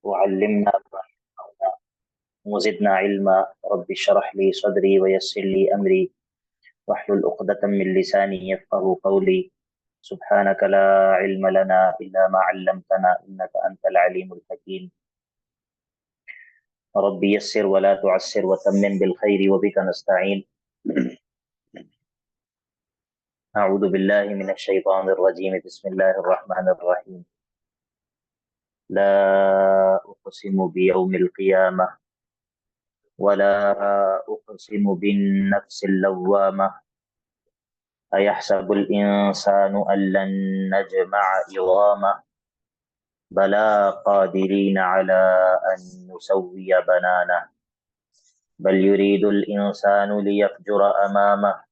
وعلمنا ما ينفعنا وزدنا علما. رب اشرح لي صدري ويسر لي أمري واحلل عقدة من لساني يفقه قولي. سبحانك لا علم لنا إلا ما علمتنا إنك أنت العليم الحكيم. رب يسر ولا تعسر وتمم بالخير وبك نستعين. أعوذ بالله من الشيطان الرجيم. بسم الله الرحمن الرحيم. لا أقسم بيوم القيامة ولا أقسم بالنفس اللوامة. أيحسب الإنسان أن لن نجمع عظامه بلى قادرين على أن نسوي بنانه بل يريد الإنسان ليفجر أمامه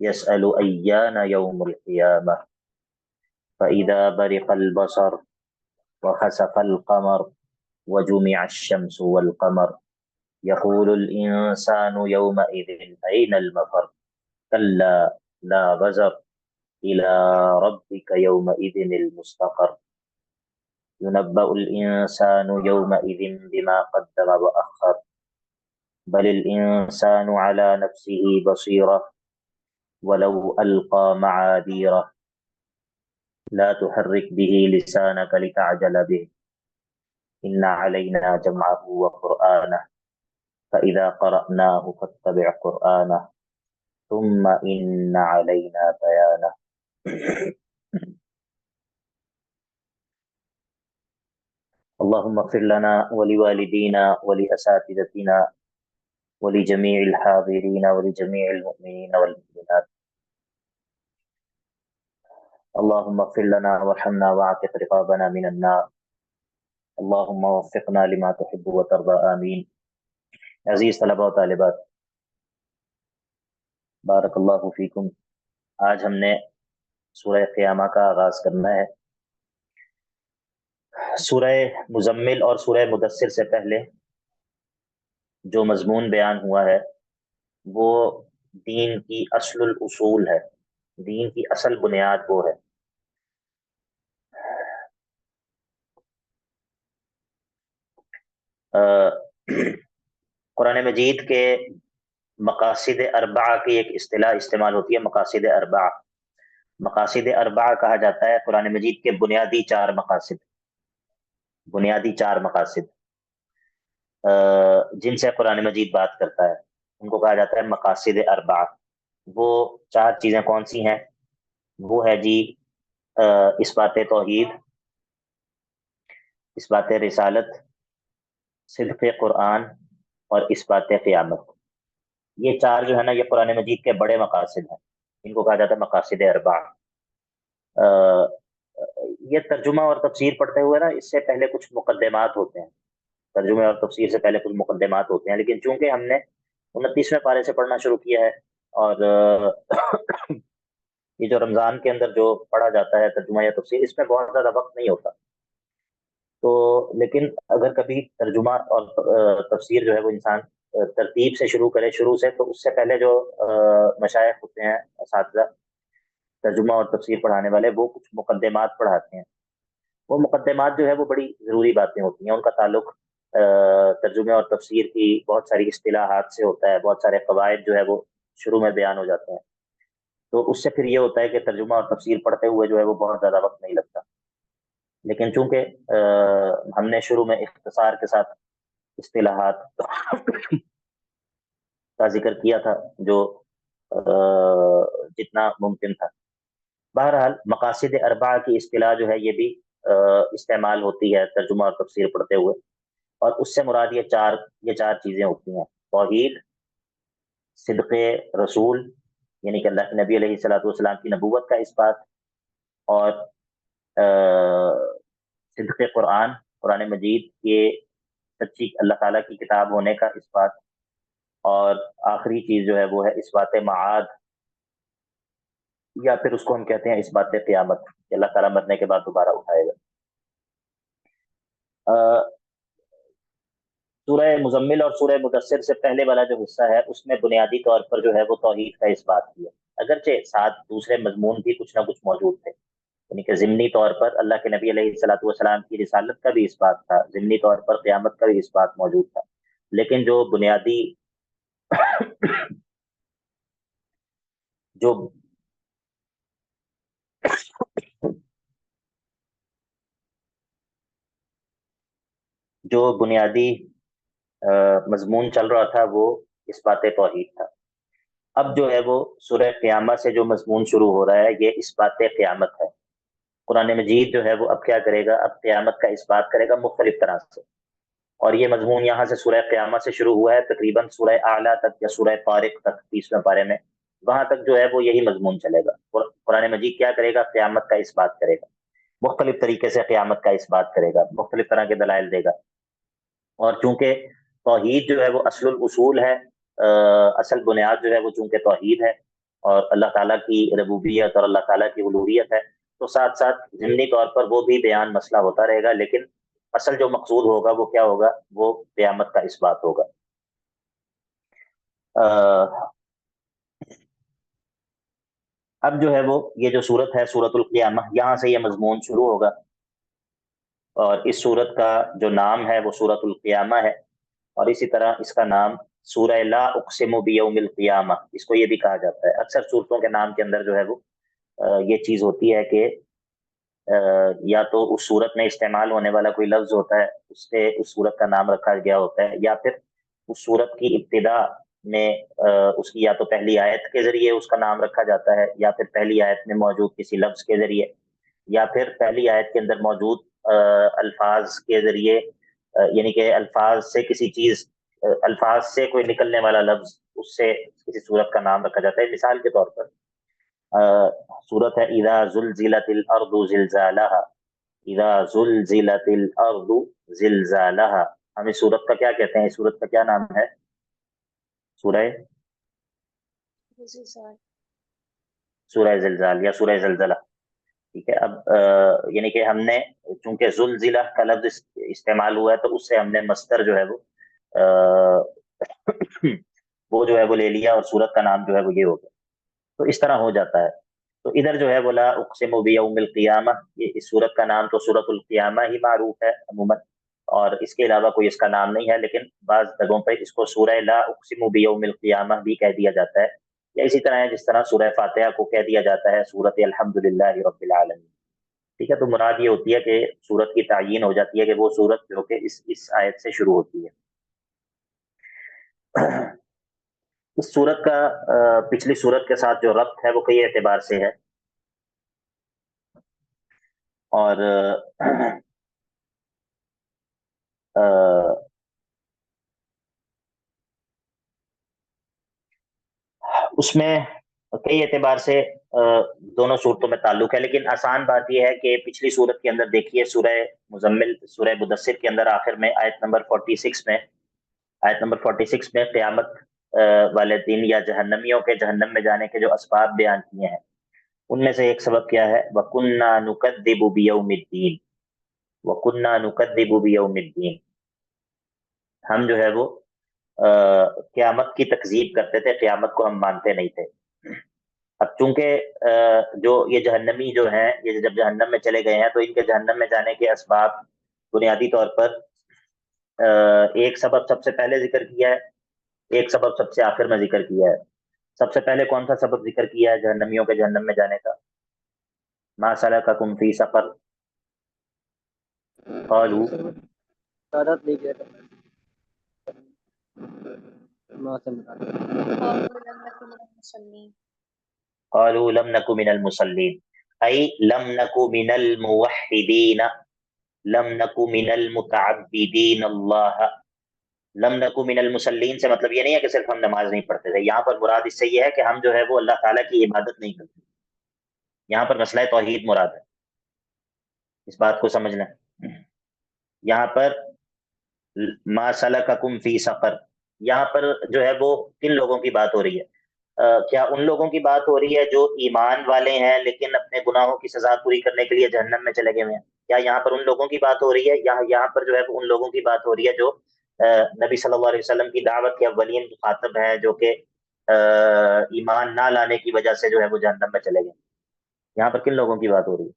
يسأل أيان يوم القيامة فإذا برق البصر وخسف القمر وجمع الشمس والقمر يقول الإنسان يومئذ أين المفر كلا لا وزر إلى ربك يومئذ المستقر ينبأ الإنسان يومئذ بما قدم وأخر بل الإنسان على نفسه بصيرة ولو ألقى معاذيره لا تحرك به لسانك لتعجل به إن علينا جمعه وقرآنه فإذا قرأناه فاتبع قرآنه ثم إن علينا بيانه. اللهم اغفر لنا ولوالدينا ولأساتذتنا ولجميع الحاضرين ولجميع المؤمنين والمؤمنات. اللهم اغفر لنا وارحمنا واعتق رقابنا من النار. اللهم وفقنا لما تحب وترضى آمین. عزیز طلبہ و طالبات، بارک اللہ فیکم. آج ہم نے سورہ قیامہ کا آغاز کرنا ہے. سورہ مزمل اور سورہ مدثر سے پہلے جو مضمون بیان ہوا ہے وہ دین کی اصل الاصول ہے، دین کی اصل بنیاد وہ ہے. قرآن مجید کے مقاصد اربعہ کی ایک اصطلاح استعمال ہوتی ہے، مقاصد اربعہ. مقاصد اربعہ کہا جاتا ہے قرآن مجید کے بنیادی چار مقاصد، بنیادی چار مقاصد جن سے قرآن مجید بات کرتا ہے ان کو کہا جاتا ہے مقاصد اربعہ. وہ چار چیزیں کون سی ہیں؟ وہ ہے جی اثبات توحید، اثبات رسالت، صدق قرآن اور اثبات قیامت. یہ چار جو ہے نا یہ قرآن مجید کے بڑے مقاصد ہیں، ان کو کہا جاتا ہے مقاصد اربعہ. یہ ترجمہ اور تفسیر پڑھتے ہوئے نا اس سے پہلے کچھ مقدمات ہوتے ہیں، ترجمے اور تفسیر سے پہلے کچھ مقدمات ہوتے ہیں، لیکن چونکہ ہم نے 29ویں پارے سے پڑھنا شروع کیا ہے اور یہ جو رمضان کے اندر جو پڑھا جاتا ہے ترجمہ یا تفسیر، اس میں بہت زیادہ وقت نہیں ہوتا. تو لیکن اگر کبھی ترجمہ اور تفسیر جو ہے وہ انسان ترتیب سے شروع کرے شروع سے، تو اس سے پہلے جو مشائخ ہوتے ہیں اساتذہ ترجمہ اور تفسیر پڑھانے والے، وہ کچھ مقدمات پڑھاتے ہیں. وہ مقدمات جو ہے وہ بڑی ضروری باتیں ہوتی ہیں، ان کا تعلق ترجمے اور تفسیر کی بہت ساری اصطلاحات سے ہوتا ہے، بہت سارے قواعد جو ہے وہ شروع میں بیان ہو جاتے ہیں. تو اس سے پھر یہ ہوتا ہے کہ ترجمہ اور تفسیر پڑھتے ہوئے جو ہے وہ بہت زیادہ وقت نہیں لگتا. لیکن چونکہ ہم نے شروع میں اختصار کے ساتھ اصطلاحات کا ذکر کیا تھا جو جتنا ممکن تھا. بہرحال مقاصد اربعہ کی اصطلاح جو ہے یہ بھی استعمال ہوتی ہے ترجمہ اور تفسیر پڑھتے ہوئے، اور اس سے مراد یہ چار چیزیں ہوتی ہیں: توحید، صدق رسول یعنی کہ اللہ کے نبی علیہ الصلوۃ والسلام کی نبوت کا اثبات، اور صدق قرآن، قرآن مجید کے سچی اللہ تعالیٰ کی کتاب ہونے کا اثبات، اور آخری چیز جو ہے وہ ہے اثبات معاد، یا پھر اس کو ہم کہتے ہیں اثبات قیامت کہ اللہ تعالیٰ مرنے کے بعد دوبارہ اٹھائے گا. سورہ مزمل اور سورہ مدثر سے پہلے والا جو حصہ ہے اس میں بنیادی طور پر جو ہے وہ توحید کا اثبات کیا، اگرچہ ساتھ دوسرے مضمون بھی کچھ نہ کچھ موجود تھے. یعنی کہ ضمنی طور پر اللہ کے نبی علیہ الصلوۃ والسلام کی رسالت کا بھی اس بات تھا، ضمنی طور پر قیامت کا بھی اس بات موجود تھا، لیکن جو بنیادی جو جو بنیادی مضمون چل رہا تھا وہ اس بات توحید تھا۔ اب جو ہے وہ سورہ قیامہ سے جو مضمون شروع ہو رہا ہے یہ اس بات قیامت ہے۔ قرآن مجید جو ہے وہ اب کیا کرے گا، اب قیامت کا اس بات کرے گا مختلف طرح سے، اور یہ مضمون یہاں سے سورہ قیامت سے شروع ہوا ہے تقریباً سورہ اعلیٰ تک یا سورہ طارق تک 30ویں پارے میں، وہاں تک جو ہے وہ یہی مضمون چلے گا۔ قرآن مجید کیا کرے گا، قیامت کا اس بات کرے گا، مختلف طریقے سے قیامت کا اس بات کرے گا، مختلف طرح کے دلائل دے گا۔ اور چونکہ توحید جو ہے وہ اصل الاصول ہے، اصل بنیاد جو ہے وہ چونکہ توحید ہے اور اللہ تعالیٰ کی ربوبیت اور اللہ تعالیٰ کی الوہیت ہے، تو ساتھ ساتھ ضمنی طور پر وہ بھی بیان مسئلہ ہوتا رہے گا، لیکن اصل جو مقصود ہوگا وہ کیا ہوگا، وہ قیامت کا اس بات ہوگا۔ اب جو ہے وہ یہ جو سورت ہے سورت القیامہ، یہاں سے یہ مضمون شروع ہوگا، اور اس سورت کا جو نام ہے وہ سورت القیامہ ہے، اور اسی طرح اس کا نام سورہ لا اقسم بیوم القیامہ اس کو یہ بھی کہا جاتا ہے۔ اکثر سورتوں کے نام کے اندر جو ہے وہ یہ چیز ہوتی ہے کہ یا تو اس صورت میں استعمال ہونے والا کوئی لفظ ہوتا ہے اس سے اس صورت کا نام رکھا گیا ہوتا ہے، یا پھر اس صورت کی ابتدا میں اس کی یا تو پہلی آیت کے ذریعے اس کا نام رکھا جاتا ہے، یا پھر پہلی آیت میں موجود کسی لفظ کے ذریعے، یا پھر پہلی آیت کے اندر موجود الفاظ کے ذریعے، یعنی کہ الفاظ سے کسی چیز، الفاظ سے کوئی نکلنے والا لفظ، اس سے کسی صورت کا نام رکھا جاتا ہے۔ مثال کے طور پر صورت ہے اذا زلزلت الارض زلزالها، اذا زلزلت الارض زلزالها، ہم اس صورت کا کیا کہتے ہیں، اس صورت کا کیا نام ہے، سورہ زلزال یا سورہ زلزلہ، ٹھیک ہے۔ اب یعنی کہ ہم نے چونکہ زلزلہ کا لفظ استعمال ہوا ہے تو اس سے ہم نے مصدر جو ہے وہ جو ہے وہ لے لیا، اور سورت کا نام جو ہے وہ یہ ہو گیا، تو اس طرح ہو جاتا ہے۔ تو ادھر جو ہے وہ لا اقسم بیوم القیامہ، یہ اس سورت کا نام تو سورت القیامہ ہی معروف ہے عموماً، اور اس کے علاوہ کوئی اس کا نام نہیں ہے، لیکن بعض جگہوں پہ اس کو سورہ لا اقسم بیوم القیامہ بھی کہہ دیا جاتا ہے، یا اسی طرح ہے جس طرح سورہ فاتحہ کو کہہ دیا جاتا ہے سورت الحمدللہ رب العالمین، ٹھیک ہے۔ تو مراد یہ ہوتی ہے کہ سورت کی تعیین ہو جاتی ہے کہ وہ سورت جو کہ اس آیت سے شروع ہوتی ہے۔ اس سورت کا پچھلی سورت کے ساتھ جو ربط ہے وہ کئی اعتبار سے ہے، اور اس میں کئی اعتبار سے دونوں صورتوں میں تعلق ہے، لیکن آسان بات یہ ہے کہ پچھلی صورت کے اندر دیکھیے سورہ مزمل، سورہ مدثر کے اندر آخر میں آیت نمبر 46 میں قیامت والے دن یا جہنمیوں کے جہنم میں جانے کے جو اسباب بیان کیے ہیں، ان میں سے ایک سبب کیا ہے، وَكُنَّا نُكَذِّبُ بِيَوْمِ الدِّينِ، وَكُنَّا نُكَذِّبُ بِيَوْمِ الدِّينِ، ہم جو ہے وہ قیامت کی تکذیب کرتے تھے، قیامت کو ہم مانتے نہیں تھے۔ اب چونکہ جو یہ جہنمی جو ہیں، یہ جب جہنم میں چلے گئے ہیں تو ان کے جہنم میں جانے کے اسباب بنیادی طور پر ایک سبب سب سے پہلے ذکر کیا ہے، ایک سبب سب سے آخر میں ذکر کیا ہے۔ سب سے پہلے کون سا سبب ذکر کیا ہے جہنمیوں کے جہنم میں جانے کا، ما سلککم فی سقر، قالوا قالوا لم نک من المصلین، ای لم نک من الموحدین، لم نک من المتعبدین اللہ۔ لم نک من المصلین سے مطلب یہ نہیں ہے کہ صرف ہم نماز نہیں پڑھتے تھے، یہاں پر مراد اس سے یہ ہے کہ ہم جو ہے وہ اللہ تعالیٰ کی عبادت نہیں کرتے، یہاں پر مسئلہ توحید مراد ہے، اس بات کو سمجھنا۔ یہاں پر ما سلککم فی سقر، یہاں پر جو ہے وہ کن لوگوں کی بات ہو رہی ہے، کیا ان لوگوں کی بات ہو رہی ہے جو ایمان والے ہیں لیکن اپنے گناہوں کی سزا پوری کرنے کے لیے جہنم میں چلے گئے ہوئے ہیں، یا یہاں پر ان لوگوں کی بات ہو رہی ہے، یہاں پر جو ہے ان لوگوں کی بات ہو رہی ہے جو نبی صلی اللہ علیہ وسلم کی دعوت کے اولین مخاطب ہیں، جو کہ ایمان نہ لانے کی وجہ سے جو ہے وہ جہنم میں چلے گئے، یہاں پر کن لوگوں کی بات ہو رہی ہے؟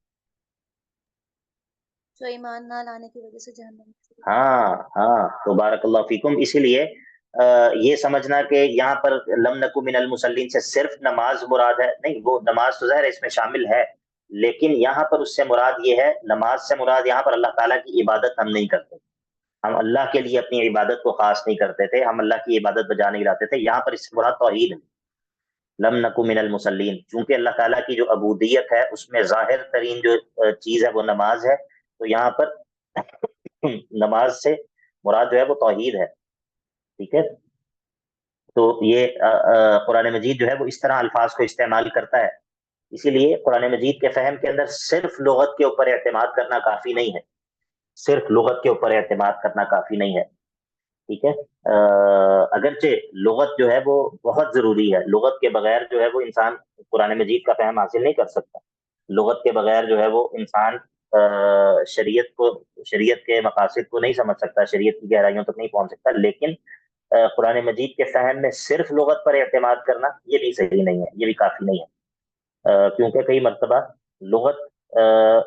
جو ایمان نہ لانے کی وجہ سے جہنم میں۔ ہاں ہاں، تو بارک اللہ فیکم. اسی لیے یہ سمجھنا کہ یہاں پر لم نکو من المصلین سے صرف نماز مراد ہے، نہیں، وہ نماز تو ظاہر اس میں شامل ہے، لیکن یہاں پر اس سے مراد یہ ہے، نماز سے مراد یہاں پر اللہ تعالیٰ کی عبادت ہم نہیں کرتے، ہم اللہ کے لیے اپنی عبادت کو خاص نہیں کرتے تھے، ہم اللہ کی عبادت بجا نہیں لاتے تھے. یہاں پر اس سے مراد توحید ہے، لم نکو من المصلین، چونکہ اللہ تعالیٰ کی جو عبودیت ہے اس میں ظاہر ترین جو چیز ہے وہ نماز ہے، تو یہاں پر نماز سے مراد جو ہے وہ توحید ہے. ٹھیک ہے، تو یہ قرآن مجید جو ہے وہ اس طرح الفاظ کو استعمال کرتا ہے. اسی لیے قرآن مجید کے فہم کے اندر صرف لغت کے اوپر اعتماد کرنا کافی نہیں ہے، صرف لغت کے اوپر اعتماد کرنا کافی نہیں ہے. ٹھیک ہے، اگرچہ لغت جو ہے وہ بہت ضروری ہے، لغت کے بغیر جو ہے وہ انسان قرآن مجید کا فہم حاصل نہیں کر سکتا، لغت کے بغیر جو ہے وہ انسان شریعت کے مقاصد کو نہیں سمجھ سکتا، شریعت کی گہرائیوں تک نہیں پہنچ سکتا. لیکن قرآن مجید کے فہم میں صرف لغت پر اعتماد کرنا یہ بھی صحیح نہیں ہے، یہ بھی کافی نہیں ہے، کیونکہ کئی مرتبہ لغت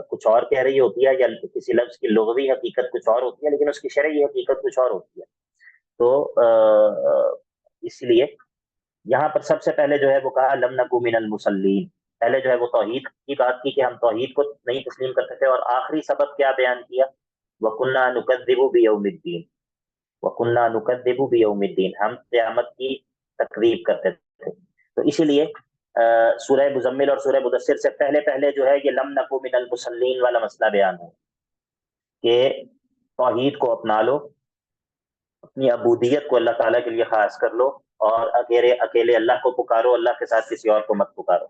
کچھ اور کہہ رہی ہوتی ہے، یا کسی لفظ کی لغوی حقیقت کچھ اور ہوتی ہے، لیکن اس کی شرعی حقیقت کچھ اور ہوتی ہے. تو اس لیے یہاں پر سب سے پہلے جو ہے وہ کہا لم نکو من المصلین، پہلے جو ہے وہ توحید کی بات کی کہ ہم توحید کو نہیں تسلیم کرتے تھے، اور آخری سبب کیا بیان کیا، وَكُنَّا نُكَذِّبُ بِيَوْمِ الدِّينِ، وَكُنَّا نُكَذِّبُ بِيَوْمِ الدِّينِ، ہم قیامت کی تکذیب کرتے تھے. تو اسی لیے سورہ مزمل اور سورہ مدثر سے پہلے پہلے جو ہے یہ لم نکو من المصلین والا مسئلہ بیان ہے کہ توحید کو اپنا لو، اپنی عبودیت کو اللہ تعالیٰ کے لیے خاص کر لو، اور اکیلے اللہ کو پکارو، اللہ کے ساتھ کسی اور کو مت پکارو.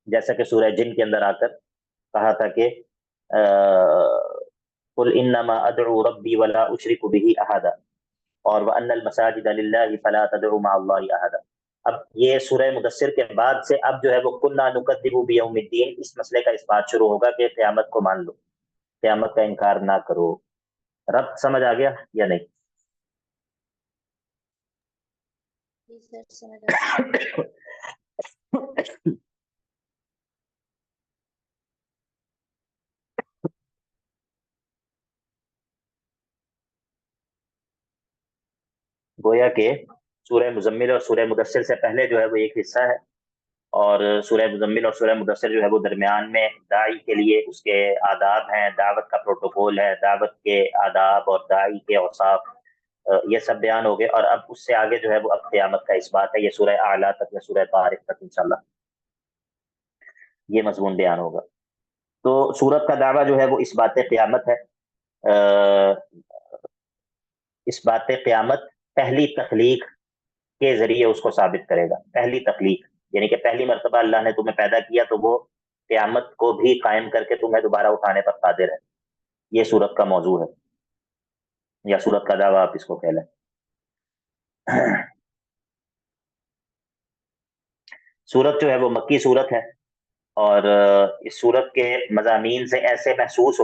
جیسا کہ سورہ جن کے اندر آ کر کہا تھا کہ قل انما ادعو ربی ولا اشرک به احدا، اور وان المساجد للہ فلا تدعوا مع اللہ احدا. اب یہ سورہ مدثر کے بعد سے اب جو ہے وہ کنا نکذب بیوم الدین، اس مسئلے کا اس بات شروع ہوگا کہ قیامت کو مان لو، قیامت کا انکار نہ کرو. رب سمجھ آ گیا یا نہیں؟ جی سر، سمجھ آ گیا. گویا کہ سورہ مزمل اور سورہ مدثر سے پہلے جو ہے وہ ایک حصہ ہے، اور سورہ مزمل اور سورہ مدثر جو ہے وہ درمیان میں داعی کے لیے اس کے آداب ہیں، دعوت کا پروٹوکول ہے، دعوت کے آداب اور داعی کے اوصاف، یہ سب بیان ہو گئے. اور اب اس سے آگے جو ہے وہ اب قیامت کا اس بات ہے، یہ سورہ اعلیٰ تک یا سورہ طارق تک انشاءاللہ یہ مضمون بیان ہوگا. تو سورت کا دعویٰ جو ہے وہ اس بات قیامت ہے، اس بات قیامت پہلی تخلیق کے ذریعے اس کو ثابت کرے گا. پہلی تخلیق یعنی کہ پہلی مرتبہ اللہ نے تمہیں پیدا کیا تو وہ قیامت کو بھی قائم کر کے تمہیں دوبارہ اٹھانے پر قادر ہے. یہ سورت کا موضوع ہے، یا سورت کا دعویٰ آپ اس کو کہہ لیں. سورت جو ہے وہ مکی سورت ہے، اور اس سورت کے مضامین سے ایسے محسوس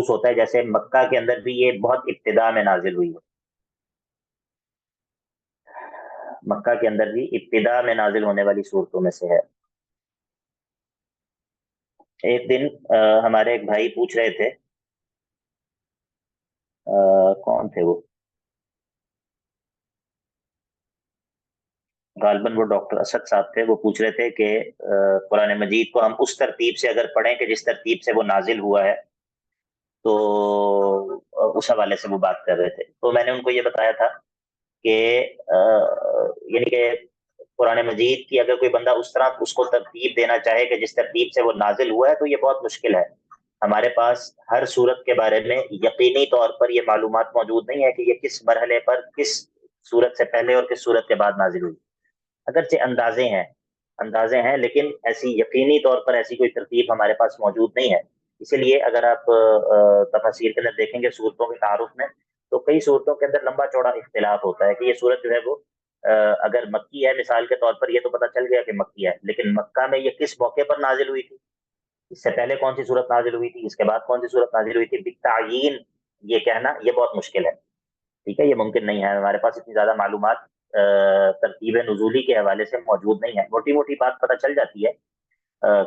ہوتا ہے جیسے مکہ کے اندر بھی یہ بہت ابتدا میں نازل ہوئی ہے. مکہ کے اندر بھی ابتدا میں نازل ہونے والی صورتوں میں سے ہے. ایک دن ہمارے ایک بھائی پوچھ رہے تھے، کون تھے وہ، غالباً وہ ڈاکٹر اسد صاحب تھے، وہ پوچھ رہے تھے کہ قرآن مجید کو ہم اس ترتیب سے اگر پڑھیں کہ جس ترتیب سے وہ نازل ہوا ہے، تو اس حوالے سے وہ بات کر رہے تھے. تو میں نے ان کو یہ بتایا تھا کہ یعنی کہ قرآن مجید کی اگر کوئی بندہ اس طرح اس کو ترتیب دینا چاہے کہ جس ترتیب سے وہ نازل ہوا ہے تو یہ بہت مشکل ہے. ہمارے پاس ہر صورت کے بارے میں یقینی طور پر یہ معلومات موجود نہیں ہے کہ یہ کس مرحلے پر کس صورت سے پہلے اور کس صورت کے بعد نازل ہوئی. اگرچہ اندازے ہیں لیکن ایسی یقینی طور پر ایسی کوئی ترتیب ہمارے پاس موجود نہیں ہے. اسی لیے اگر آپ تفاسیر کے اندر دیکھیں گے صورتوں کے تعارف میں، تو کئی صورتوں کے اندر لمبا چوڑا اختلاف ہوتا ہے کہ یہ صورت جو ہے وہ اگر مکی ہے مثال کے طور پر، یہ تو پتہ چل گیا کہ مکی ہے، لیکن مکہ میں یہ کس موقع پر نازل ہوئی تھی، اس سے پہلے کون سی صورت نازل ہوئی تھی، اس کے بعد کون سی صورت نازل ہوئی تھی، بالتعیین یہ کہنا یہ بہت مشکل ہے. ٹھیک ہے، یہ ممکن نہیں ہے، ہمارے پاس اتنی زیادہ معلومات ترتیب نزولی کے حوالے سے موجود نہیں ہے. موٹی موٹی بات پتہ چل جاتی ہے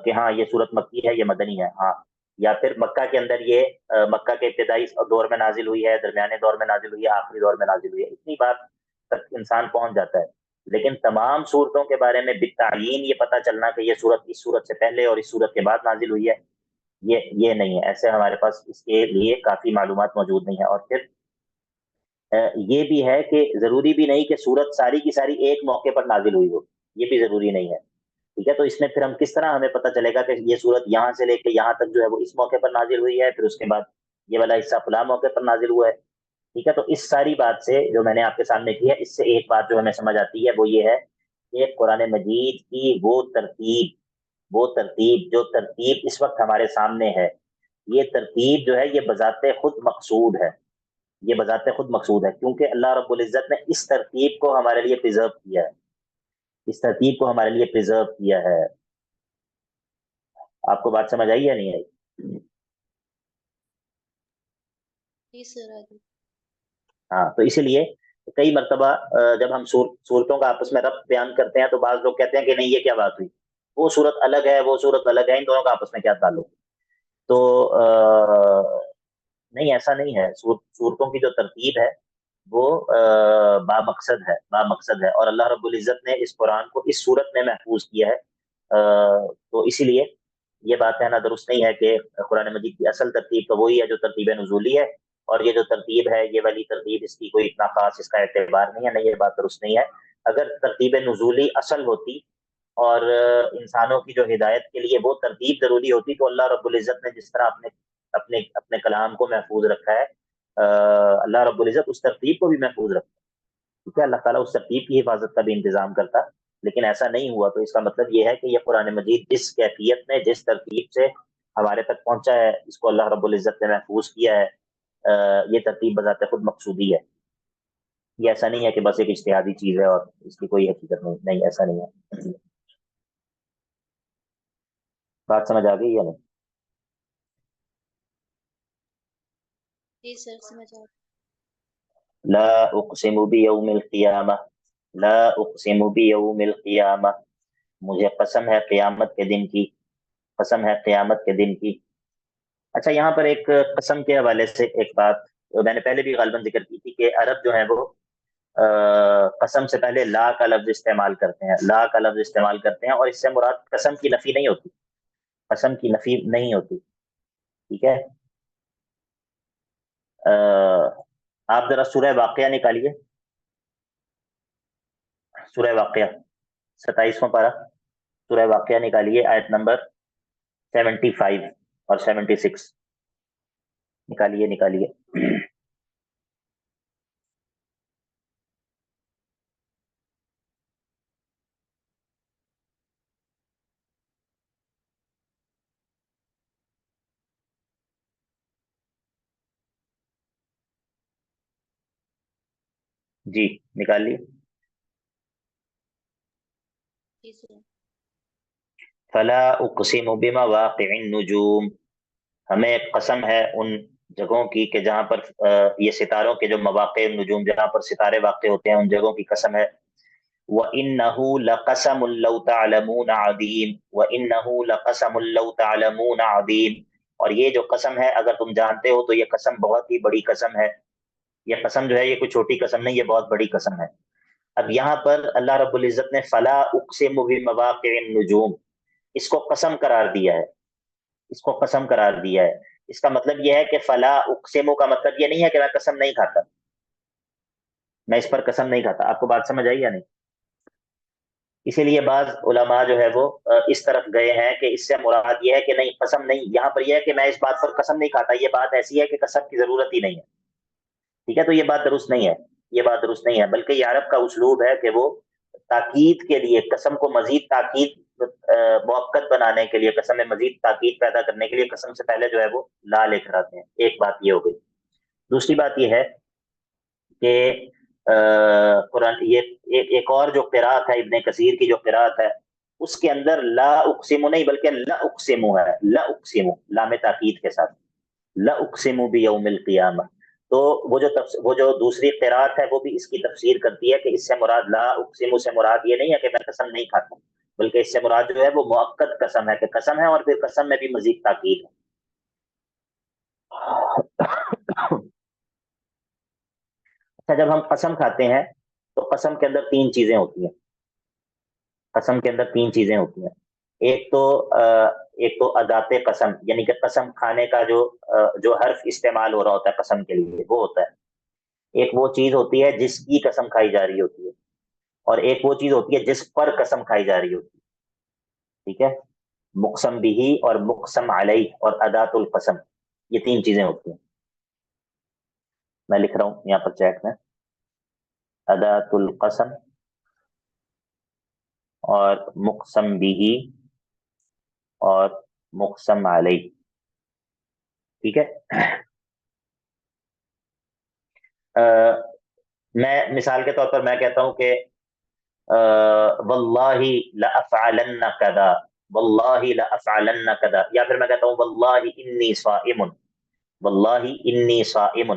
کہ ہاں یہ صورت مکی ہے، یہ مدنی ہے. ہاں یا پھر مکہ کے اندر یہ مکہ کے ابتدائی دور میں نازل ہوئی ہے، درمیانے دور میں نازل ہوئی ہے، آخری دور میں نازل ہوئی ہے، اتنی بات تک انسان پہنچ جاتا ہے. لیکن تمام صورتوں کے بارے میں بالتعیین یہ پتہ چلنا کہ یہ صورت اس صورت سے پہلے اور اس صورت کے بعد نازل ہوئی ہے، یہ نہیں ہے. ایسے ہمارے پاس اس کے لیے کافی معلومات موجود نہیں ہے. اور پھر یہ بھی ہے کہ ضروری بھی نہیں کہ صورت ساری کی ساری ایک موقع پر نازل ہوئی ہو، یہ بھی ضروری نہیں ہے. ٹھیک ہے، تو اس میں پھر ہم کس طرح ہمیں پتہ چلے گا کہ یہ صورت یہاں سے لے کے یہاں تک جو ہے وہ اس موقع پر نازل ہوئی ہے، پھر اس کے بعد یہ والا حصہ فلاں موقع پر نازل ہوا ہے. ٹھیک ہے، تو اس ساری بات سے جو میں نے آپ کے سامنے کی ہے، اس سے ایک بات جو ہمیں سمجھ آتی ہے وہ یہ ہے کہ قرآن مجید کی وہ ترتیب جو ترتیب اس وقت ہمارے سامنے ہے، یہ ترتیب جو ہے یہ بذات خود مقصود ہے. یہ بذات خود مقصود ہے کیونکہ اللہ رب العزت نے اس ترتیب کو ہمارے لیے پریزرو کیا ہے. اس ترتیب کو ہمارے لیے پریزرو کیا ہے. آپ کو بات سمجھ آئی یا نہیں آئی؟ جی سر آگے. ہاں، تو اسی لیے کئی مرتبہ جب ہم صورتوں کا آپس میں ربط بیان کرتے ہیں تو بعض لوگ کہتے ہیں کہ نہیں، یہ کیا بات ہوئی، وہ صورت الگ ہے، وہ صورت الگ ہے، ان دونوں کا آپس میں کیا تعلق. تو نہیں، ایسا نہیں ہے. صورتوں کی جو ترتیب ہے وہ بامقصد ہے اور اللہ رب العزت نے اس قرآن کو اس صورت میں محفوظ کیا ہے. تو اسی لیے یہ بات کہنا درست نہیں ہے کہ قرآن مجید کی اصل ترتیب تو وہی ہے جو ترتیب نزولی ہے، اور یہ جو ترتیب ہے یہ والی ترتیب اس کی کوئی اتنا خاص اس کا اعتبار نہیں ہے. نہیں، یہ بات درست نہیں ہے. اگر ترتیب نزولی اصل ہوتی اور انسانوں کی جو ہدایت کے لیے وہ ترتیب ضروری ہوتی تو اللہ رب العزت نے جس طرح اپنے کلام کو محفوظ رکھا ہے، اللہ رب العزت اس ترتیب کو بھی محفوظ رکھتا ہے. ٹھیک ہے، اللہ تعالیٰ اس ترتیب کی حفاظت کا بھی انتظام کرتا، لیکن ایسا نہیں ہوا. تو اس کا مطلب یہ ہے کہ یہ قرآن مجید جس کیفیت میں جس ترتیب سے ہمارے تک پہنچا ہے، اس کو اللہ رب العزت نے محفوظ کیا ہے. یہ ترتیب بذات خود مقصودی ہے. یہ ایسا نہیں ہے کہ بس ایک اجتہادی چیز ہے اور اس کی کوئی حقیقت نہیں، ایسا نہیں ہے. بات سمجھ آ گئی یا نہیں؟ جی سر سمجھ آ. لا اقسم بیوم القیامہ، لا اقسم بیوم القیامہ، مجھے قسم ہے قیامت کے دن کی، قسم ہے قیامت کے دن کی. اچھا، یہاں پر ایک قسم کے حوالے سے ایک بات میں نے پہلے بھی غالباً ذکر کی تھی کہ عرب جو ہے وہ قسم سے پہلے لا کا لفظ استعمال کرتے ہیں، لا کا لفظ استعمال کرتے ہیں، اور اس سے مراد قسم کی نفی نہیں ہوتی، قسم کی نفی نہیں ہوتی. ٹھیک ہے، آپ ذرا سورہ واقعہ نکالیے، سورہ واقعہ 27واں پارہ، سورہ واقعہ نکالیے، آیت نمبر 75 اور 76 نکالیے. جی نکال لیے. جی سر. فلا اقسم بمواقع النجوم، ہمیں قسم ہے ان جگہوں کی کہ جہاں پر یہ ستاروں کے جو مواقع النجوم، جہاں پر ستارے واقع ہوتے ہیں، ان جگہوں کی قسم ہے. وَإِنَّهُ لَقَسَمٌ لَوْ تَعْلَمُونَ عَظِيمٌ، وَإِنَّهُ لَقَسَمٌ لَوْ تَعْلَمُونَ عَظِيمٌ، اور یہ جو قسم ہے اگر تم جانتے ہو تو یہ قسم بہت ہی بڑی قسم ہے. یہ قسم جو ہے یہ کوئی چھوٹی قسم نہیں، یہ بہت بڑی قسم ہے. اب یہاں پر اللہ رب العزت نے فلا اقسم بمواقع النجوم اس کو قسم قرار دیا ہے، اس کو قسم قرار دیا ہے. اس کا مطلب یہ ہے کہ فلا اقسم کا مطلب یہ نہیں ہے کہ میں قسم نہیں کھاتا، میں اس پر قسم نہیں کھاتا. آپ کو بات سمجھ آئی یا نہیں؟ اسی لیے بعض علماء جو ہے وہ اس طرف گئے ہیں کہ اس سے مراد یہ ہے کہ نہیں، قسم نہیں، یہاں پر یہ ہے کہ میں اس بات پر قسم نہیں کھاتا، یہ بات ایسی ہے کہ قسم کی ضرورت ہی نہیں ہے. ٹھیک ہے، تو یہ بات درست نہیں ہے، یہ بات درست نہیں ہے. بلکہ یہ عرب کا اسلوب ہے کہ وہ تاکید کے لیے قسم کو مزید تاکید موقت بنانے کے لیے، قسم میں مزید تاکید پیدا کرنے کے لیے قسم سے پہلے جو ہے وہ لا لے کر آتے ہیں. ایک بات یہ ہو گئی. دوسری بات یہ ہے کہ قرآن یہ ایک اور جو قرات ہے ابن کثیر کی جو قرات ہے اس کے اندر لا اقسم نہیں بلکہ لا اقسم ہے، لا اقسم لام تاکید کے ساتھ، لا اقسم بیوم القیامہ. تو وہ جو دوسری قرات ہے وہ بھی اس کی تفسیر کرتی ہے کہ اس سے مراد لا اقسم سے مراد یہ نہیں ہے کہ میں قسم نہیں کھاتا، بلکہ اس سے مراد جو ہے وہ مؤکد قسم ہے، کہ قسم ہے اور پھر قسم میں بھی مزید تاکید ہے. اچھا، جب ہم قسم کھاتے ہیں تو قسم کے اندر تین چیزیں ہوتی ہیں. قسم کے اندر تین چیزیں ہوتی ہیں. ایک تو ایک تو ادات قسم، یعنی کہ قسم کھانے کا جو حرف استعمال ہو رہا ہوتا ہے قسم کے لیے وہ ہوتا ہے. ایک وہ چیز ہوتی ہے جس کی قسم کھائی جا رہی ہوتی ہے، اور ایک وہ چیز ہوتی ہے جس پر قسم کھائی جا رہی ہوتی ہے. ٹھیک ہے. مقسم بھی اور مقسم علیہ اور ادات القسم، یہ تین چیزیں ہوتی ہیں. میں لکھ رہا ہوں یہاں پر چیٹ میں، ادات القسم اور مقسم بھی اور مقسم علیہ. ٹھیک ہے. میں مثال کے طور پر میں کہتا ہوں کہ واللہ لافعلن کذا، واللہ لافعلن کذا، یا پھر میں کہتا ہوں واللہ انی صائم، واللہ انی صائم.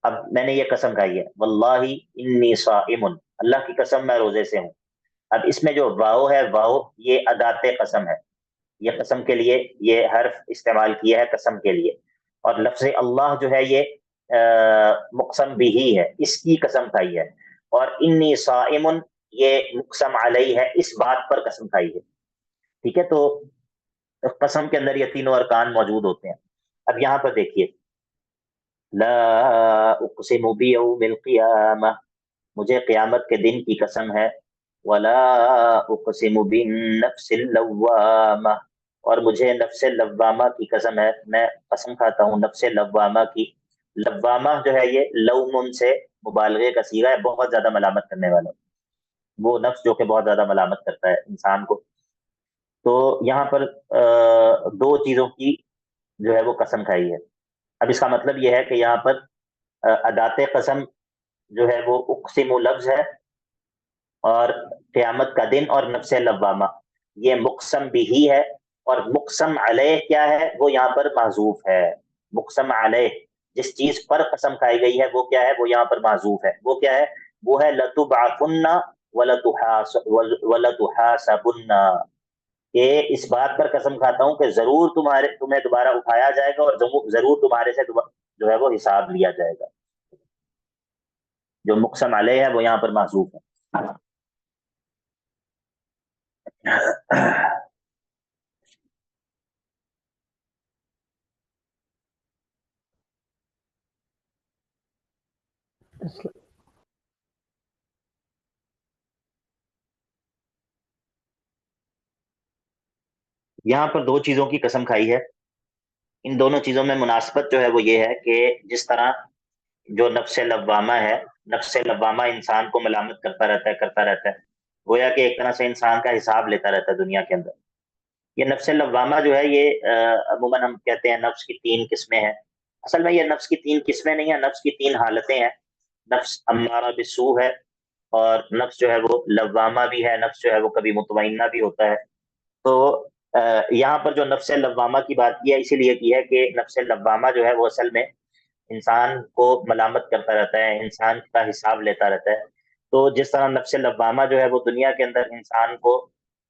اب میں نے یہ قسم کھائی ہے واللہ انی صائم، اللہ کی قسم میں روزے سے ہوں. اب اس میں جو واو ہے، واو یہ ادات قسم ہے، یہ قسم کے لیے یہ حرف استعمال کیا ہے قسم کے لیے. اور لفظ اللہ جو ہے یہ مقسم بھی ہے، اس کی قسم کھائی ہے. اور انی صائم یہ مقسم علیہ ہے، اس بات پر قسم کھائی ہے. ٹھیک ہے. تو قسم کے اندر یہ تینوں ارکان موجود ہوتے ہیں. اب یہاں پر دیکھیے، لا اقسم بیوم القیامہ، مجھے قیامت کے دن کی قسم ہے. ولا اقسم بالنفس اللوامہ، اور مجھے نفس لوامہ کی قسم ہے، میں قسم کھاتا ہوں نفس لوامہ کی. لوامہ جو ہے یہ لوم سے مبالغے کا صیغہ ہے، بہت زیادہ ملامت کرنے والا، وہ نفس جو کہ بہت زیادہ ملامت کرتا ہے انسان کو. تو یہاں پر دو چیزوں کی جو ہے وہ قسم کھائی ہے. اب اس کا مطلب یہ ہے کہ یہاں پر ادات قسم جو ہے وہ اقسم لفظ ہے، اور قیامت کا دن اور نفس لوامہ یہ مقسم بھی ہے. اور مقسم علیہ کیا ہے، وہ یہاں پر محذوف ہے. مقسم علیہ جس چیز پر قسم کھائی گئی ہے وہ کیا ہے، وہ یہاں پر محذوف ہے. وہ کیا ہے، وہ ہے لتبعثن ولتحاسبن، کہ اس بات پر قسم کھاتا ہوں کہ ضرور تمہیں دوبارہ اٹھایا جائے گا، اور ضرور تمہارے سے جو ہے وہ حساب لیا جائے گا. جو مقسم علیہ ہے وہ یہاں پر محذوف ہے. یہاں پر دو چیزوں کی قسم کھائی ہے. ان دونوں چیزوں میں مناسبت جو ہے وہ یہ ہے کہ جس طرح جو نفس لوامہ ہے، نفس لوامہ انسان کو ملامت کرتا رہتا ہے، گویا کہ ایک طرح سے انسان کا حساب لیتا رہتا ہے دنیا کے اندر. یہ نفس لوامہ جو ہے یہ عموماً ہم کہتے ہیں نفس کی تین قسمیں ہیں. اصل میں یہ نفس کی تین قسمیں نہیں ہیں، نفس کی تین حالتیں ہیں. نفس امارہ بالسوء ہے، اور نفس جو ہے وہ لوامہ بھی ہے، نفس جو ہے وہ کبھی مطمئنہ بھی ہوتا ہے. تو یہاں پر جو نفس لوامہ کی بات کی ہے اسی لیے کی ہے کہ نفس لوامہ جو ہے وہ اصل میں انسان کو ملامت کرتا رہتا ہے، انسان کا حساب لیتا رہتا ہے. تو جس طرح نفس لوامہ جو ہے وہ دنیا کے اندر انسان کو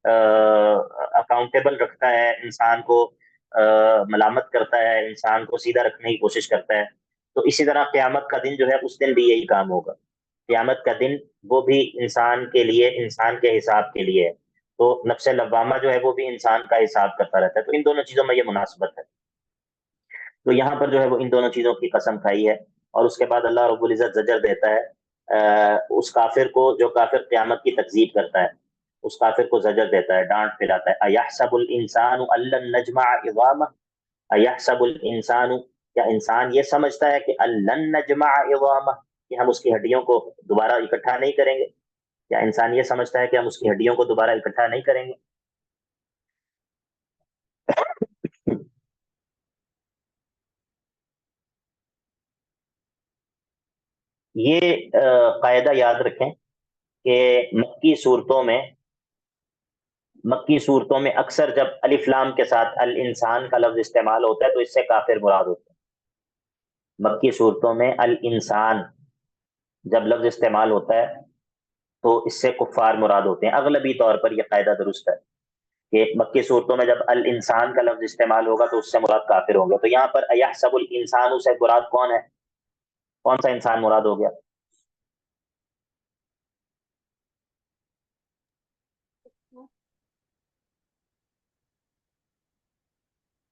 اکاؤنٹیبل رکھتا ہے، انسان کو ملامت کرتا ہے، انسان کو سیدھا رکھنے کی کوشش کرتا ہے، تو اسی طرح قیامت کا دن جو ہے اس دن بھی یہی کام ہوگا. قیامت کا دن وہ بھی انسان کے لیے، انسان کے حساب کے لیے ہے. تو نفس لوامہ جو ہے وہ بھی انسان کا حساب کرتا رہتا ہے. تو ان دونوں چیزوں میں یہ مناسبت ہے. تو یہاں پر جو ہے وہ ان دونوں چیزوں کی قسم کھائی ہے. اور اس کے بعد اللہ رب العزت زجر دیتا ہے اس کافر کو جو کافر قیامت کی تکذیب کرتا ہے، اس کافر کو زجر دیتا ہے، ڈانٹ پھراتا ہے. ایحسب الانسان ان لن نجمع عظامہ، ایحسب الانسان، کیا انسان یہ سمجھتا ہے کہ ان لن نجمع عظامہ، کہ ہم اس کی ہڈیوں کو دوبارہ اکٹھا نہیں کریں گے؟ کیا انسان یہ سمجھتا ہے کہ ہم اس کی ہڈیوں کو دوبارہ اکٹھا نہیں کریں گے؟ یہ قاعدہ یاد رکھیں کہ مکی صورتوں میں اکثر جب الف لام کے ساتھ الانسان کا لفظ استعمال ہوتا ہے تو اس سے کافر مراد ہوتا ہے. مکی صورتوں میں الانسان جب لفظ استعمال ہوتا ہے تو اس سے کفار مراد ہوتے ہیں. اغلبی طور پر یہ قاعدہ درست ہے کہ مکی صورتوں میں جب الانسان کا لفظ استعمال ہوگا تو اس سے مراد کافر ہوں گے. تو یہاں پر ایحسب الانسان سے مراد کون ہے؟ کون سا انسان مراد ہو گیا؟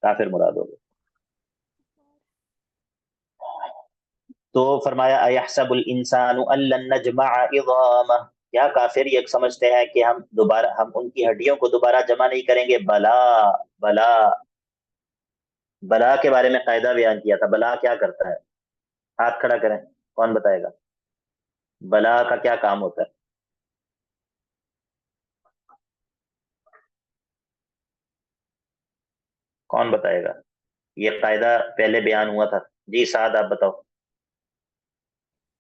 کافر مراد ہو گیا. تو فرمایا ایحسب الانسان ان لن نجمع عظامہ، کیا کافر یہ سمجھتے ہیں کہ ہم ان کی ہڈیوں کو دوبارہ جمع نہیں کریں گے؟ بلا، بلا. بلا کے بارے میں قاعدہ بیان کیا تھا. بلا کیا کرتا ہے؟ ہاتھ کھڑا کریں، کون بتائے گا بلا کا کیا کام ہوتا ہے؟ کون بتائے گا؟ یہ قاعدہ پہلے بیان ہوا تھا. جی سعد آپ بتاؤ.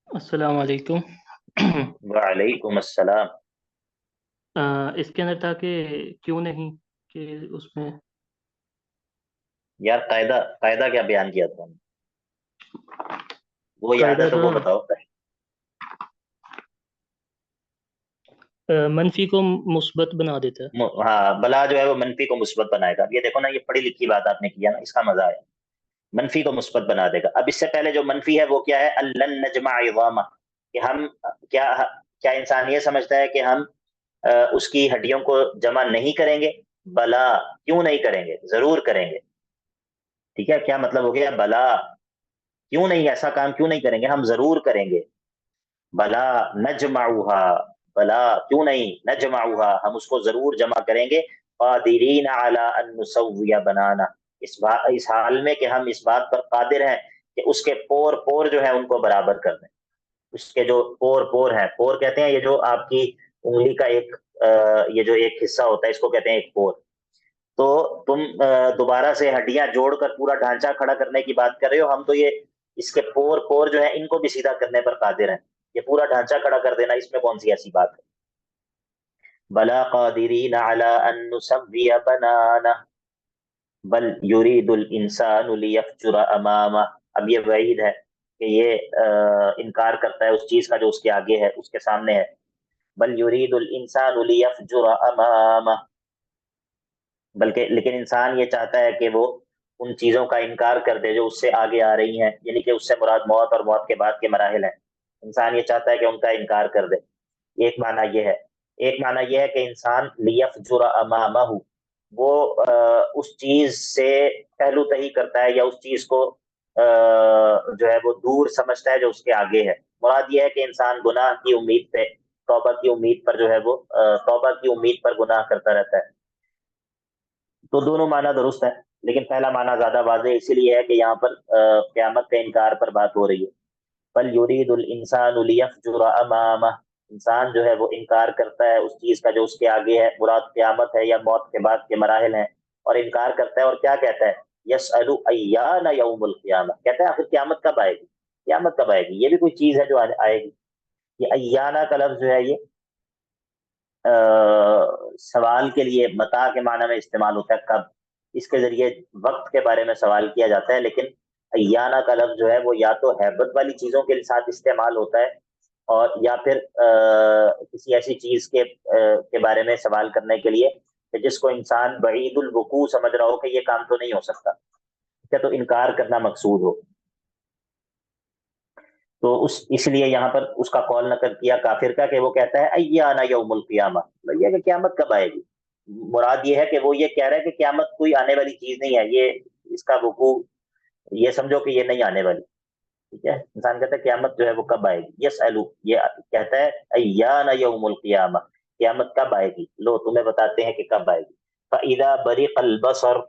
السلام علیکم. وعلیکم السلام. اس کے اندر تھا کہ کیوں نہیں، کہ اس میں یار قاعدہ کیا بیان کیا تھا؟ وہ یاد قاعدہ ہے تو وہ تھا بتاؤ. منفی کو مثبت بنا دیتا ہے. ہاں، بلا جو ہے وہ منفی کو مثبت بنائے گا. یہ دیکھو نا، یہ پڑھی لکھی بات آپ نے کیا نا، اس کا مزہ ہے. منفی کو مثبت بنا دے گا. اب اس سے پہلے جو منفی ہے وہ کیا ہے؟ الن نجمع عظامہ، کہ ہم کیا کیا انسان یہ سمجھتا ہے کہ ہم اس کی ہڈیوں کو جمع نہیں کریں گے؟ بلا، کیوں نہیں کریں گے؟ ضرور کریں گے. ٹھیک ہے، کیا مطلب ہو گیا؟ بلا، کیوں نہیں، ایسا کام کیوں نہیں کریں گے؟ ہم ضرور کریں گے. بلا نجمعها، بلا کیوں نہیں، نجمعها ہم اس کو ضرور جمع کریں گے. قادرین علی ان نسوی بنانا، اس حال میں کہ ہم اس بات پر قادر ہیں کہ اس کے پور پور جو ہیں ان کو برابر کر دیں. اس کے جو پور پور ہیں، پور کہتے ہیں یہ جو آپ کی انگلی کا ایک یہ جو ایک حصہ ہوتا ہے اس کو کہتے ہیں ایک پور. تو تم دوبارہ سے ہڈیاں جوڑ کر پورا ڈھانچہ کھڑا کرنے کی بات کر رہے ہو. ہم تو یہ اس کے پور پور جو ہے ان کو بھی سیدھا کرنے پر قادر ہیں. یہ پورا ڈھانچہ کھڑا کر دینا، اس میں کون سی ایسی بات ہے؟ بلا قادرین علی ان نسوی بنانا بل یرید الانسان لیفجر امامہ. اب یہ وعید ہے کہ یہ انکار کرتا ہے اس چیز کا جو اس کے آگے ہے، اس کے سامنے ہے. بل یرید الانسان لیفجر امامہ، بلکہ لیکن انسان یہ چاہتا ہے کہ وہ ان چیزوں کا انکار کر دے جو اس سے آگے آ رہی ہیں، یعنی کہ اس سے مراد موت اور موت کے بعد کے مراحل ہیں. انسان یہ چاہتا ہے کہ ان کا انکار کر دے. ایک معنی یہ ہے. ایک معنی یہ ہے کہ انسان لیفجر امامہ، وہ اس چیز سے پہلو تہی کرتا ہے یا اس چیز کو جو ہے وہ دور سمجھتا ہے جو اس کے آگے ہے. مراد یہ ہے کہ انسان گناہ کی امید پہ، توبہ کی امید پر جو ہے وہ توبہ کی امید پر گناہ کرتا رہتا ہے. تو دونوں معنی درست ہے، لیکن پہلا معنی زیادہ واضح اسی لیے ہے کہ یہاں پر قیامت کے انکار پر بات ہو رہی ہے. بل یرید الانسان لیفجر امامہ، انسان جو ہے وہ انکار کرتا ہے اس چیز کا جو اس کے آگے ہے، مراد قیامت ہے یا موت کے بعد کے مراحل ہیں، اور انکار کرتا ہے. اور کیا کہتا ہے؟ یسأل ایان یوم القیامہ، کہتا ہے آخر قیامت کب آئے گی، قیامت کب آئے گی. یہ بھی کوئی چیز ہے جو آئے گی. یہ ایانہ کا لفظ جو ہے یہ سوال کے لیے متا کے معنی میں استعمال ہوتا ہے، کب. اس کے ذریعے وقت کے بارے میں سوال کیا جاتا ہے. لیکن ایانہ کا لفظ جو ہے وہ یا تو ہیبت والی چیزوں کے ساتھ استعمال ہوتا ہے، اور یا پھر کسی ایسی چیز کے بارے میں سوال کرنے کے لیے کہ جس کو انسان بعید الوقوع سمجھ رہا ہو کہ یہ کام تو نہیں ہو سکتا، کیا تو انکار کرنا مقصود ہو. تو اس لیے یہاں پر اس کا قول نقل کیا کافر کا کہ وہ کہتا ہے ایانا یوم القیامہ، یہ کہ قیامت کب آئے گی. مراد یہ ہے کہ وہ یہ کہہ رہا ہے کہ قیامت کوئی آنے والی چیز نہیں ہے، یہ اس کا وقوع یہ سمجھو کہ یہ نہیں آنے والی. ٹھیک ہے، انسان کہتا ہے قیامت جو ہے وہ کب آئے گی. یس الو، یہ کہتا ہے ایانا یوم القیامہ، قیامت کب آئے گی، لو تمہیں بتاتے ہیں کہ کب آئے گی. فَإِذَا بَرِقَ الْبَصَرُ،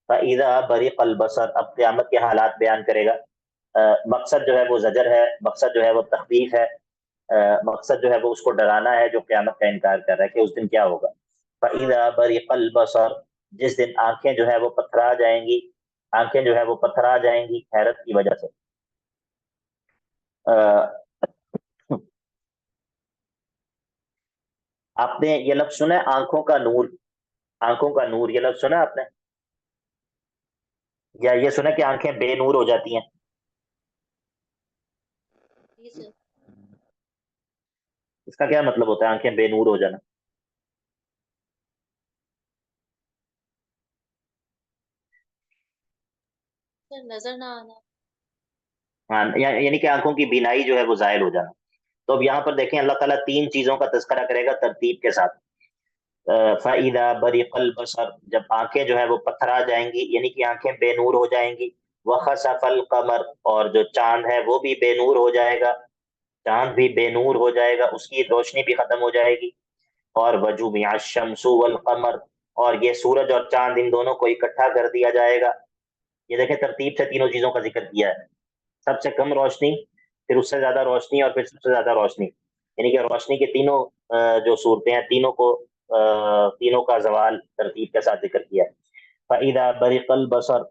فَإِذَا بَرِقَ الْبَصَرُ، اب قیامت کے حالات بیان کرے گا. مقصد جو ہے وہ زجر ہے، مقصد جو ہے وہ تخفیف ہے، مقصد جو ہے وہ اس کو ڈرانا ہے جو قیامت کا انکار کر رہا ہے کہ اس دن کیا ہوگا. فَإِذَا بَرِقَ الْبَصَرُ، جس دن آنکھیں جو ہے وہ پتھرا جائیں گی، آنکھیں جو ہے وہ پتھرا جائیں گی حیرت کی وجہ سے. آپ نے یہ لفظ سنا ہے آنکھوں کا نور، آنکھوں کا نور، یہ لفظ سنا آپ نے؟ یا یہ سنا کہ آنکھیں بے نور ہو جاتی ہیں؟ جی سر. اس کا کیا مطلب ہوتا ہے آنکھیں بے نور ہو جانا؟ سر نظر نہ آنا. ہاں یعنی کہ آنکھوں کی بینائی جو ہے وہ زائل ہو جانا. تو اب یہاں پر دیکھیں اللہ تعالیٰ 3 چیزوں کا تذکرہ کرے گا ترتیب کے ساتھ. فَإِذَا بَرِقَ الْبَصَرُ، جب آنکھیں جو ہے وہ پتھرا جائیں گی، یعنی کہ آنکھیں بے نور ہو جائیں گی. وَخَسَفَ الْقَمَرُ، اور جو چاند ہے وہ بھی بے نور ہو جائے گا، چاند بھی بے نور ہو جائے گا، اس کی روشنی بھی ختم ہو جائے گی. اور وَجُمِعَ الشَّمْسُ وَالْقَمَرُ، اور یہ سورج اور چاند ان دونوں کو اکٹھا کر دیا جائے گا. یہ دیکھیں ترتیب سے تینوں چیزوں کا ذکر کیا ہے. سب سے کم روشنی، پھر اس سے زیادہ روشنی، اور پھر سب سے زیادہ روشنی. یعنی کہ روشنی کے تینوں جو صورتیں ہیں، تینوں کا زوال ترتیب کے ساتھ ذکر کیا ہے. فَإِذَا بَرِقَ الْبَصَرُ،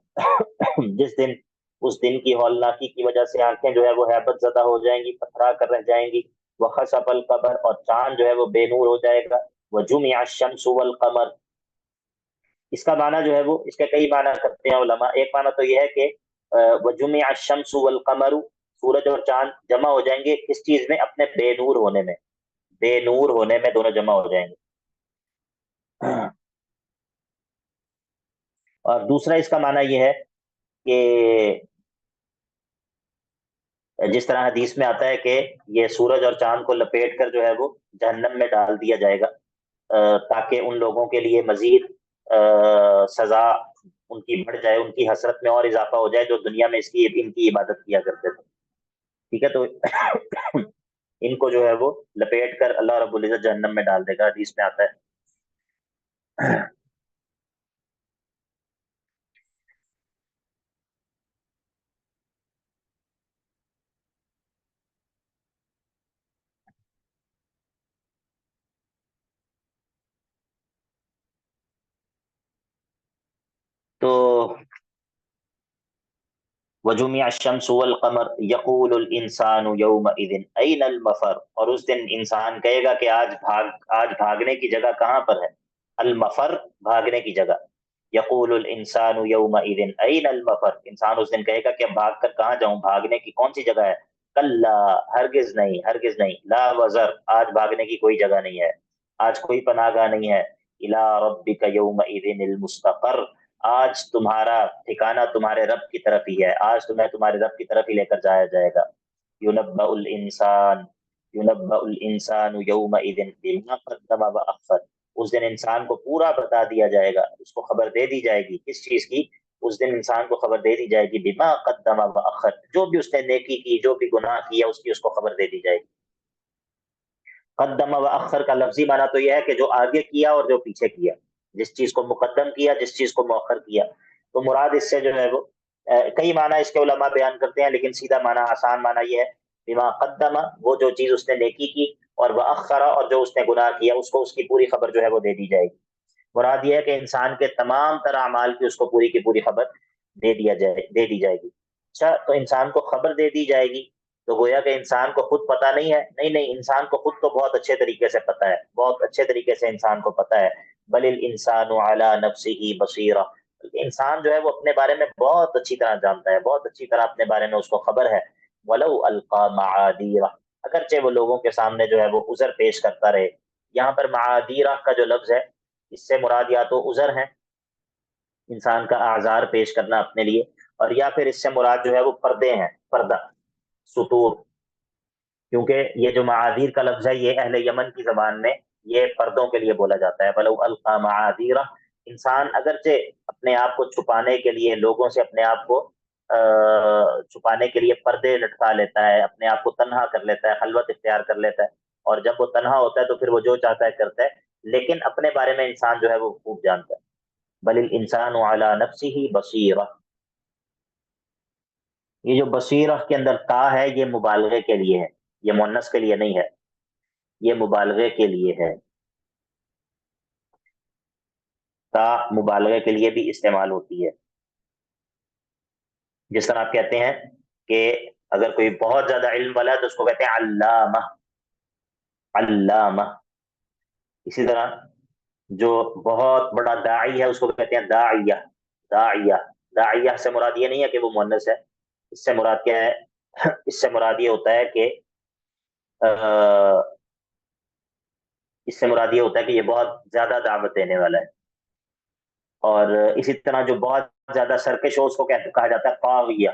اس دن کی ہولناکی کی وجہ سے آنکھیں جو ہے وہ ہیبت زدہ ہو جائیں گی، پتھرا کر رہ جائیں گی. وَخَسَفَ الْقَمَرُ، اور چاند جو ہے وہ بے نور ہو جائے گا. وَجُمِعَ الشَّمْسُ وَالْقَمَرُ، اس کا معنی جو ہے وہ، اس کے کئی معنی کرتے ہیں علماء. ایک معنی تو یہ ہے کہ وَجُمِعَ الشَّمْسُ وَالْقَمَرُ، سورج اور چاند جمع ہو جائیں گے کس چیز میں؟ اپنے بے نور ہونے میں. بے نور ہونے میں دونوں جمع ہو جائیں گے. اور دوسرا اس کا معنی یہ ہے کہ جس طرح حدیث میں آتا ہے کہ یہ سورج اور چاند کو لپیٹ کر جو ہے وہ جہنم میں ڈال دیا جائے گا، تاکہ ان لوگوں کے لیے مزید سزا ان کی بڑھ جائے، ان کی حسرت میں اور اضافہ ہو جائے، جو دنیا میں ان کی عبادت کیا کرتے تھے. ٹھیک ہے، تو ان کو جو ہے وہ لپیٹ کر اللہ رب العزت جہنم میں ڈال دے گا، حدیث میں آتا ہے. تو وَجُمِعَ الشَّمْسُ وَالْقَمَرُ يَقُولُ الْإِنسَانُ يَوْمَئِذٍ أَيْنَ الْمَفَرُ، اور اس دن انسان کہے گا کہ آج بھاگنے کی جگہ کہاں پر ہے؟ المفر، بھاگنے کی جگہ. یقول الانسان یومئذ این المفر، انسان اس دن کہے گا کہ اب بھاگ کر کہاں جاؤں، بھاگنے کی کون سی جگہ ہے؟ کلا، ہرگز نہیں، ہرگز نہیں. لا وزر، آج بھاگنے کی کوئی جگہ نہیں ہے، آج کوئی پناہ گاہ نہیں ہے. الی ربک یومئذ المستقر، آج تمہارا ٹھکانہ تمہارے رب کی طرف ہی ہے، آج تمہیں تمہارے رب کی طرف ہی لے کر جایا جائے گا. یونبأ الانسان یومئذ بما قدم واخر، اس دن انسان کو پورا بتا دیا جائے گا، اس کو خبر دے دی جائے گی. کس چیز کی؟ اس دن انسان کو خبر دے دی جائے گی بما قدم واخر، جو بھی اس نے نیکی کی، جو بھی گناہ کیا، اس کی اس کو خبر دے دی جائے گی. قدم واخر کا لفظی معنی تو یہ ہے کہ جو آگے کیا اور جو پیچھے کیا، جس چیز کو مقدم کیا، جس چیز کو مؤخر کیا. تو مراد اس سے جو ہے وہ کئی معنی اس کے علماء بیان کرتے ہیں، لیکن سیدھا معنی، آسان معنی یہ ہے بما قدم، وہ جو چیز اس نے نیکی کی، اور واخر، اور جو اس نے گناہ کیا، اس کو اس کی پوری خبر جو ہے وہ دے دی جائے گی. مراد یہ ہے کہ انسان کے تمام تر اعمال کی اس کو پوری کی پوری خبر دے دی جائے گی. اچھا، تو انسان کو خبر دے دی جائے گی، تو گویا کہ انسان کو خود پتہ نہیں ہے؟ نہیں، انسان کو خود تو بہت اچھے طریقے سے پتہ ہے، بہت اچھے طریقے سے انسان کو پتہ ہے. بل الانسان علی نفسہ بصیرہ، انسان جو ہے وہ اپنے بارے میں بہت اچھی طرح جانتا ہے، بہت اچھی طرح اپنے بارے میں اس کو خبر ہے. ولو القا معاذیرہ، اگرچہ وہ لوگوں کے سامنے جو ہے وہ عذر پیش کرتا رہے. یہاں پر معاذیرہ کا جو لفظ ہے، اس سے مراد یا تو عذر ہے، انسان کا اعذار پیش کرنا اپنے لیے، اور یا پھر اس سے مراد جو ہے وہ پردے ہیں، پردہ، سطور. کیونکہ یہ جو معاذیر کا لفظ ہے، یہ اہل یمن کی زبان میں یہ پردوں کے لیے بولا جاتا ہے. ولو القا معاذیرہ، انسان اگرچہ اپنے آپ کو چھپانے کے لیے، لوگوں سے اپنے آپ کو چھپانے کے لیے پردے لٹکا لیتا ہے، اپنے آپ کو تنہا کر لیتا ہے، خلوت اختیار کر لیتا ہے، اور جب وہ تنہا ہوتا ہے تو پھر وہ جو چاہتا ہے کرتا ہے، لیکن اپنے بارے میں انسان جو ہے وہ خوب جانتا ہے. بل الانسان علی نفسہ بصیرہ، یہ جو بصیرہ کے اندر تا ہے، یہ مبالغے کے لیے ہے، یہ مؤنث کے لیے نہیں ہے، یہ مبالغے کے لیے ہے. تا مبالغے کے لیے بھی استعمال ہوتی ہے. جس طرح آپ کہتے ہیں کہ اگر کوئی بہت زیادہ علم والا ہے تو اس کو کہتے ہیں علامہ، علامہ. اسی طرح جو بہت بڑا داعی ہے اس کو کہتے ہیں داعیہ، داعیہ. داعیہ سے مراد یہ نہیں ہے کہ وہ مؤنث ہے، اس سے مراد کیا ہے؟ اس سے مراد یہ ہوتا ہے کہ اس سے مراد یہ ہوتا ہے کہ یہ بہت زیادہ دعوت دینے والا ہے. اور اسی طرح جو بہت زیادہ سرکش ہو اس کو کہا جاتا ہے طاغیہ.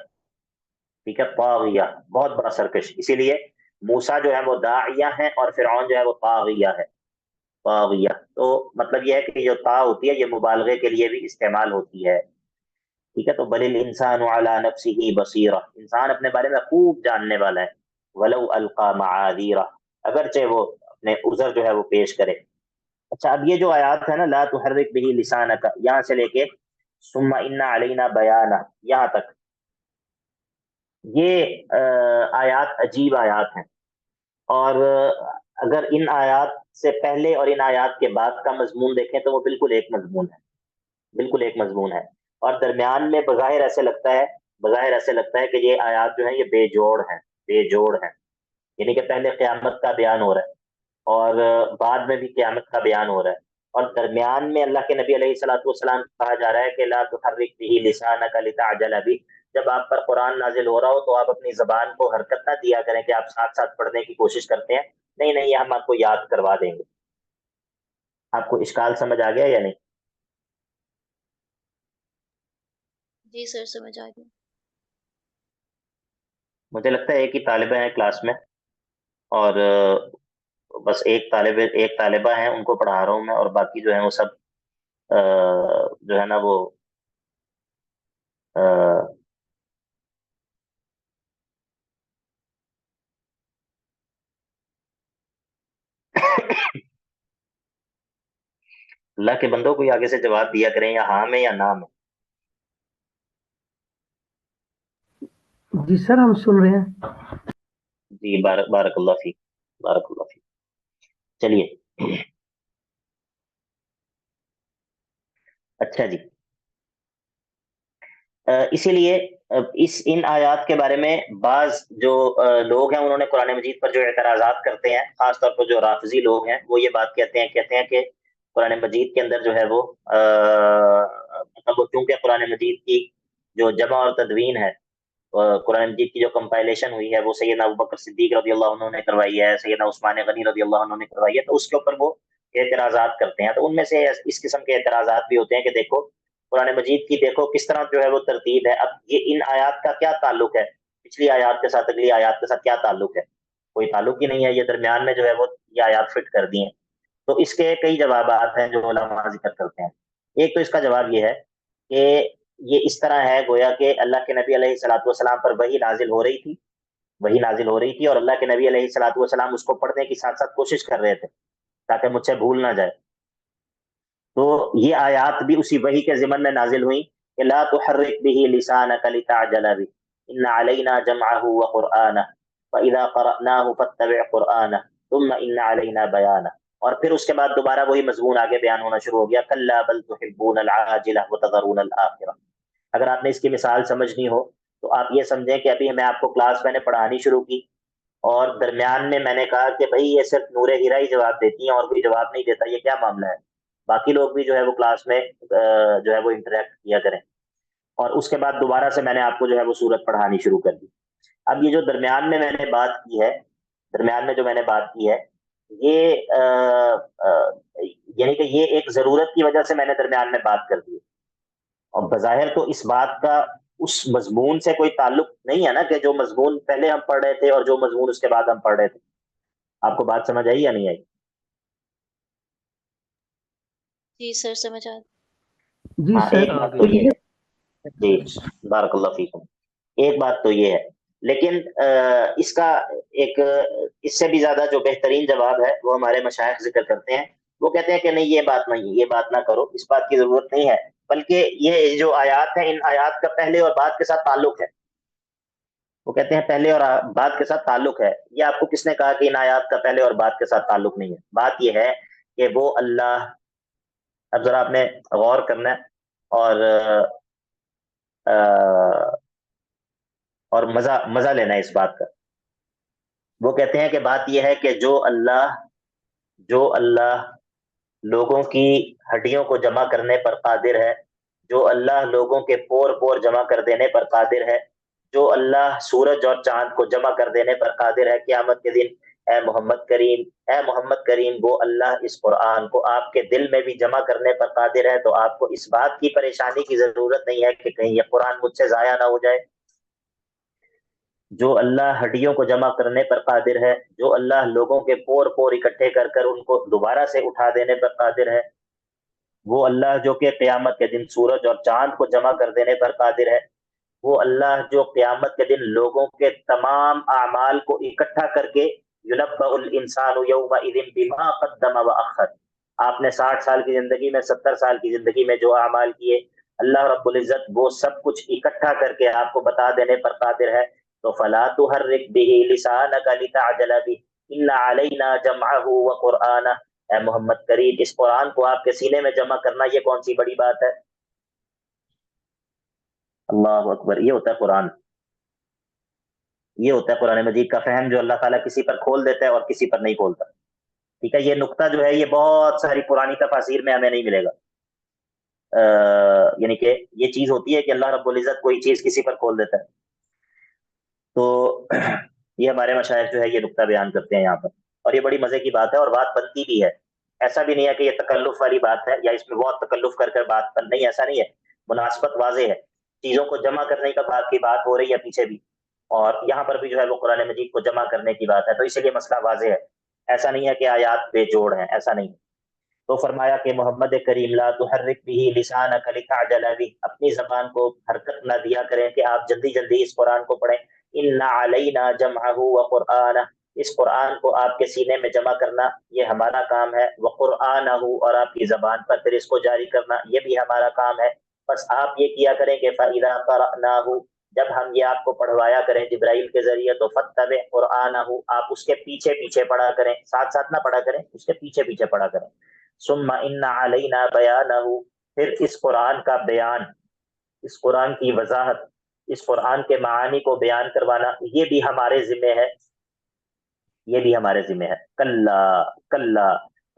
ٹھیک ہے, طاغیہ بہت بڑا سرکش. اسی لیے موسیٰ جو ہے وہ داعیہ ہیں اور فرعون جو ہے وہ طاغیہ ہے. طاغیہ تو مطلب یہ ہے کہ جو طا ہوتی ہے یہ مبالغے کے لیے بھی استعمال ہوتی ہے. ٹھیک ہے, تو بل الانسان علی نفسہ بصیرہ, انسان اپنے بارے میں خوب جاننے والا ہے. ولو القی معاذیرہ, اگرچہ وہ اپنے عذر جو ہے وہ پیش کرے. اچھا, اب یہ جو آیات ہے نا, لا تحرک بہ لسانک, یہاں سے لے کے ثم ان علینا بیانہ یہاں تک, یہ آیات عجیب آیات ہیں. اور اگر ان آیات سے پہلے اور ان آیات کے بعد کا مضمون دیکھیں تو وہ بالکل ایک مضمون ہے, بالکل ایک مضمون ہے. اور درمیان میں بظاہر ایسے لگتا ہے کہ یہ آیات جو ہیں یہ بے جوڑ ہیں, بے جوڑ ہیں. یعنی کہ پہلے قیامت کا بیان ہو رہا ہے اور بعد میں بھی قیامت کا بیان ہو رہا ہے, اور درمیان میں اللہ کے نبی علیہ الصلوۃ والسلام کہا جا رہا ہے کہ لا تحرک به لسانک لتعجل به, جب آپ پر قرآن نازل ہو رہا ہو تو آپ اپنی زبان کو حرکت نہ دیا کریں کہ آپ ساتھ ساتھ پڑھنے کی کوشش کرتے ہیں. نہیں نہیں, یہ ہم آپ کو یاد کروا دیں گے. آپ کو اشکال سمجھ آ گیا یا نہیں؟ جی سر سمجھ آ گیا. مجھے لگتا ہے ایک ہی طالبہ ہیں کلاس میں, اور بس ایک طالبہ ہیں, ان کو پڑھا رہا ہوں میں, اور باقی جو ہیں وہ سب جو ہے نا وہ اللہ کے بندوں کو آگے سے جواب دیا کریں, یا ہاں میں یا نہ میں. جی سر ہم سن رہے ہیں. جی, بارک اللہ فیک, بارک اللہ فیک. چلیے اچھا جی, اسی لیے ان آیات کے بارے میں بعض جو لوگ ہیں انہوں نے قرآن مجید پر جو اعتراضات کرتے ہیں, خاص طور پر جو رافضی لوگ ہیں, وہ یہ بات کہتے ہیں کہ قرآن مجید کے اندر جو ہے وہ مطلب چونکہ قرآن مجید کی جو جمع اور تدوین ہے, قرآن مجید کی جو کمپائلیشن ہوئی ہے وہ سیدنا ابوبکر صدیق رضی اللہ عنہ نے کروائی ہے, سیدنا عثمان غنی رضی اللہ عنہ نے کروائی ہے, تو اس کے اوپر وہ اعتراضات کرتے ہیں. تو ان میں سے اس قسم کے اعتراضات بھی ہوتے ہیں کہ دیکھو قرآن مجید کی دیکھو کس طرح جو ہے وہ ترتیب ہے. اب یہ ان آیات کا کیا تعلق ہے پچھلی آیات کے ساتھ, اگلی آیات کے ساتھ کیا تعلق ہے؟ کوئی تعلق ہی نہیں ہے, یہ درمیان میں جو ہے وہ یہ آیات فٹ کر دی ہیں. تو اس کے کئی جوابات ہیں جو علماء ذکر کرتے ہیں. ایک تو اس کا جواب یہ ہے کہ یہ اس طرح ہے گویا کہ اللہ کے نبی علیہ الصلوۃ والسلام پر وحی نازل ہو رہی تھی, اور اللہ کے نبی علیہ الصلوۃ والسلام اس کو پڑھنے کی ساتھ ساتھ کوشش کر رہے تھے تاکہ مجھ سے بھول نہ جائے. تو یہ آیات بھی اسی وحی کے ضمن میں نازل ہوئیں کہ لا تحرک به لسانک لتعجل به ان علینا جمعه وقرآنہ فاذا قرأناه فاتبع قرآنہ ثم ان علینا بیانہ. اور پھر اس کے بعد دوبارہ وہی مضمون آگے بیان ہونا شروع ہو گیا, کلا بل تحبون العاجلہ وتذرون الآخرہ. اگر آپ نے اس کی مثال سمجھنی ہو تو آپ یہ سمجھیں کہ ابھی میں آپ کو کلاس میں نے پڑھانی شروع کی, اور درمیان میں میں نے کہا کہ بھئی یہ صرف نور ہیرا ہی جواب دیتی ہیں اور کوئی جواب نہیں دیتا, یہ کیا معاملہ ہے, باقی لوگ بھی جو ہے وہ کلاس میں جو ہے وہ انٹریکٹ کیا کریں. اور اس کے بعد دوبارہ سے میں نے آپ کو جو ہے وہ سورت پڑھانی شروع کر دی. اب یہ جو درمیان میں نے بات کی ہے, یہ یعنی کہ یہ ایک ضرورت کی وجہ سے میں نے درمیان میں بات کر دی, اور بظاہر تو اس بات کا اس مضمون سے کوئی تعلق نہیں ہے نا, کہ جو مضمون پہلے ہم پڑھ رہے تھے اور جو مضمون اس کے بعد ہم پڑھ رہے تھے. آپ کو بات سمجھ آئی یا نہیں آئی؟ جی سر سمجھ آ جی ہاں, سر ایک بات تو یہ ہے جی, بارک اللہ فیکم. ایک بات تو یہ ہے, لیکن اس کا ایک اس سے بھی زیادہ جو بہترین جواب ہے وہ ہمارے مشائخ ذکر کرتے ہیں. وہ کہتے ہیں کہ نہیں, یہ بات نہ کرو, اس بات کی ضرورت نہیں ہے, بلکہ یہ جو آیات ہیں ان آیات کا پہلے اور بعد کے ساتھ تعلق ہے. وہ کہتے ہیں پہلے اور بعد کے ساتھ تعلق ہے. یہ آپ کو کس نے کہا کہ ان آیات کا پہلے اور بعد کے ساتھ تعلق نہیں ہے؟ بات یہ ہے کہ وہ اللہ, اب ذرا آپ نے غور کرنا ہے اور مزہ لینا ہے اس بات کا. وہ کہتے ہیں کہ بات یہ ہے کہ جو اللہ لوگوں کی ہڈیوں کو جمع کرنے پر قادر ہے, جو اللہ لوگوں کے پور جمع کر دینے پر قادر ہے, جو اللہ سورج اور چاند کو جمع کر دینے پر قادر ہے قیامت کے دن, اے محمد کریم وہ اللہ اس قرآن کو آپ کے دل میں بھی جمع کرنے پر قادر ہے، تو آپ کو اس بات کی پریشانی کی ضرورت نہیں ہے کہ کہیں یہ قرآن مجھ سے ضائع نہ ہو جائے۔ جو اللہ ہڈیوں کو جمع کرنے پر قادر ہے، جو اللہ لوگوں کے پور پور اکٹھے کر کر ان کو دوبارہ سے اٹھا دینے پر قادر ہے، وہ اللہ جو کہ قیامت کے دن سورج اور چاند کو جمع کر دینے پر قادر ہے، وہ اللہ جو قیامت کے دن لوگوں کے تمام اعمال کو اکٹھا کر کے یُنَبَّأُ الْإِنسَانُ يَوْمَئِذٍ بِمَا قَدَّمَ وَأَخَّرَ، آپ نے 60 سال کی زندگی میں 70 سال کی زندگی میں جو اعمال کیے، اللہ رب العزت وہ سب کچھ اکٹھا کر کے آپ کو بتا دینے پر قادر ہے۔ تو فَلَا تُحَرِّكْ بِهِ لِسَانَكَ لِتَعْجَلَ بِهِ إِنَّ عَلَيْنَا جَمْعَهُ وَقُرْآنَهُ، اے محمد کریم اس قرآن کو آپ کے سینے میں جمع کرنا یہ کون سی بڑی بات ہے؟ اللہ اکبر، یہ ہوتا ہے قرآن، یہ ہوتا ہے قرآن مجید کا فہم جو اللہ تعالیٰ کسی پر کھول دیتا ہے اور کسی پر نہیں کھولتا۔ ٹھیک ہے، یہ نقطہ جو ہے یہ بہت ساری پرانی تفاسیر میں ہمیں نہیں ملے گا، یعنی کہ یہ چیز ہوتی ہے کہ اللہ رب العزت کوئی چیز کسی پر کھول دیتا ہے، تو یہ ہمارے مشائخ جو ہے یہ نقطہ بیان کرتے ہیں یہاں پر، اور یہ بڑی مزے کی بات ہے اور بات بنتی بھی ہے۔ ایسا بھی نہیں ہے کہ یہ تکلف والی بات ہے یا اس میں بہت تکلف کر کر بات بن، نہیں ایسا نہیں ہے، مناسبت واضح ہے، چیزوں کو جمع کرنے کا بات کی بات ہو رہی ہے پیچھے بھی، اور یہاں پر بھی جو ہے وہ قرآن مجید کو جمع کرنے کی بات ہے، تو اسی لیے مسئلہ واضح ہے، ایسا نہیں ہے کہ آیات بے جوڑ ہیں، ایسا نہیں۔ تو فرمایا کہ محمد کریم لا تحرک به لسانک لتعجل به، اپنی زبان کو حرکت نہ دیا کریں کہ آپ جلدی جلدی اس قرآن کو پڑھیں۔ ان علینا جمعہ وقرآنہ، اس قرآن کو آپ کے سینے میں جمع کرنا یہ ہمارا کام ہے، وقرآنہ، اور آپ کی زبان پر پھر اس کو جاری کرنا یہ بھی ہمارا کام ہے۔ بس آپ یہ کیا کریں کہ فَإِذَا قَرَأْنَاهُ، جب ہم یہ آپ کو پڑھوایا کریں جبرائیل کے ذریعے، تو فَاتَّبِعْ قُرْآنَهُ، آپ اس کے پیچھے پیچھے پڑھا کریں، ساتھ ساتھ نہ پڑھا کریں، اس کے پیچھے پیچھے پڑھا کریں۔ ثم ان علینا بیانہ، پھر اس قرآن کا بیان، اس قرآن کی وضاحت، اس قرآن کے معانی کو بیان کروانا یہ بھی ہمارے ذمہ ہے، یہ بھی ہمارے ذمہ ہے۔ کلا کلا،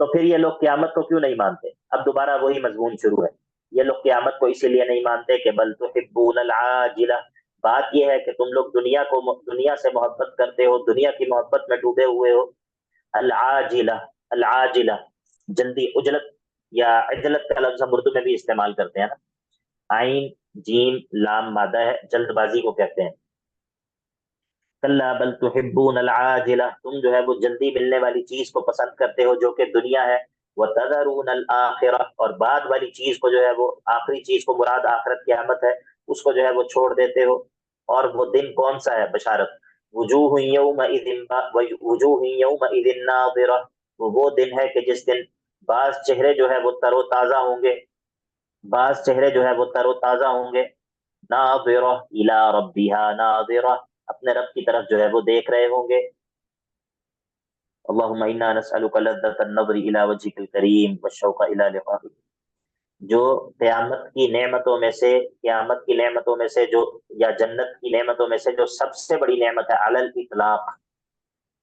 تو پھر یہ لوگ قیامت کو کیوں نہیں مانتے؟ اب دوبارہ وہی مضمون شروع ہے۔ یہ لوگ قیامت کو اسی لیے نہیں مانتے کہ بل تحبون العاجلہ، بات یہ ہے کہ تم لوگ دنیا سے محبت کرتے ہو، دنیا کی محبت میں ڈوبے ہوئے ہو۔ العاجلہ، العاجلہ جلدی، عجلت یا عجلت کا لفظ ہم اردو میں بھی استعمال کرتے ہیں نا، عین جیم لام مادہ ہے، جلد بازی کو کہتے ہیں۔ کلا بل تحبون العاجلہ، تم جو ہے وہ جلدی ملنے والی چیز کو پسند کرتے ہو جو کہ دنیا ہے، وتذرون الآخرہ، اور بعد والی چیز کو جو ہے وہ آخری چیز کو مراد آخرت قیامت ہے، اس کو جو ہے وہ چھوڑ دیتے ہو۔ اور وہ دن کون سا ہے؟ بشارت، وجوہ یومئذ ناظرہ، وہ دن ہے کہ جس دن بعض چہرے جو ہے وہ تر و تازہ ہوں گے، بعض چہرے جو ہے وہ تر و تازہ ہوں گے، ناظرہ الی ربها ناظرہ، اپنے رب کی طرف جو ہے وہ دیکھ رہے ہوں گے۔ اللہم انا نسألک لذۃ النظر الی وجہک الکریم والشوق الی لقائک، جو قیامت کی نعمتوں میں سے، قیامت کی نعمتوں میں سے جو، یا جنت کی نعمتوں میں سے جو سب سے بڑی نعمت ہے علی الاطلاق،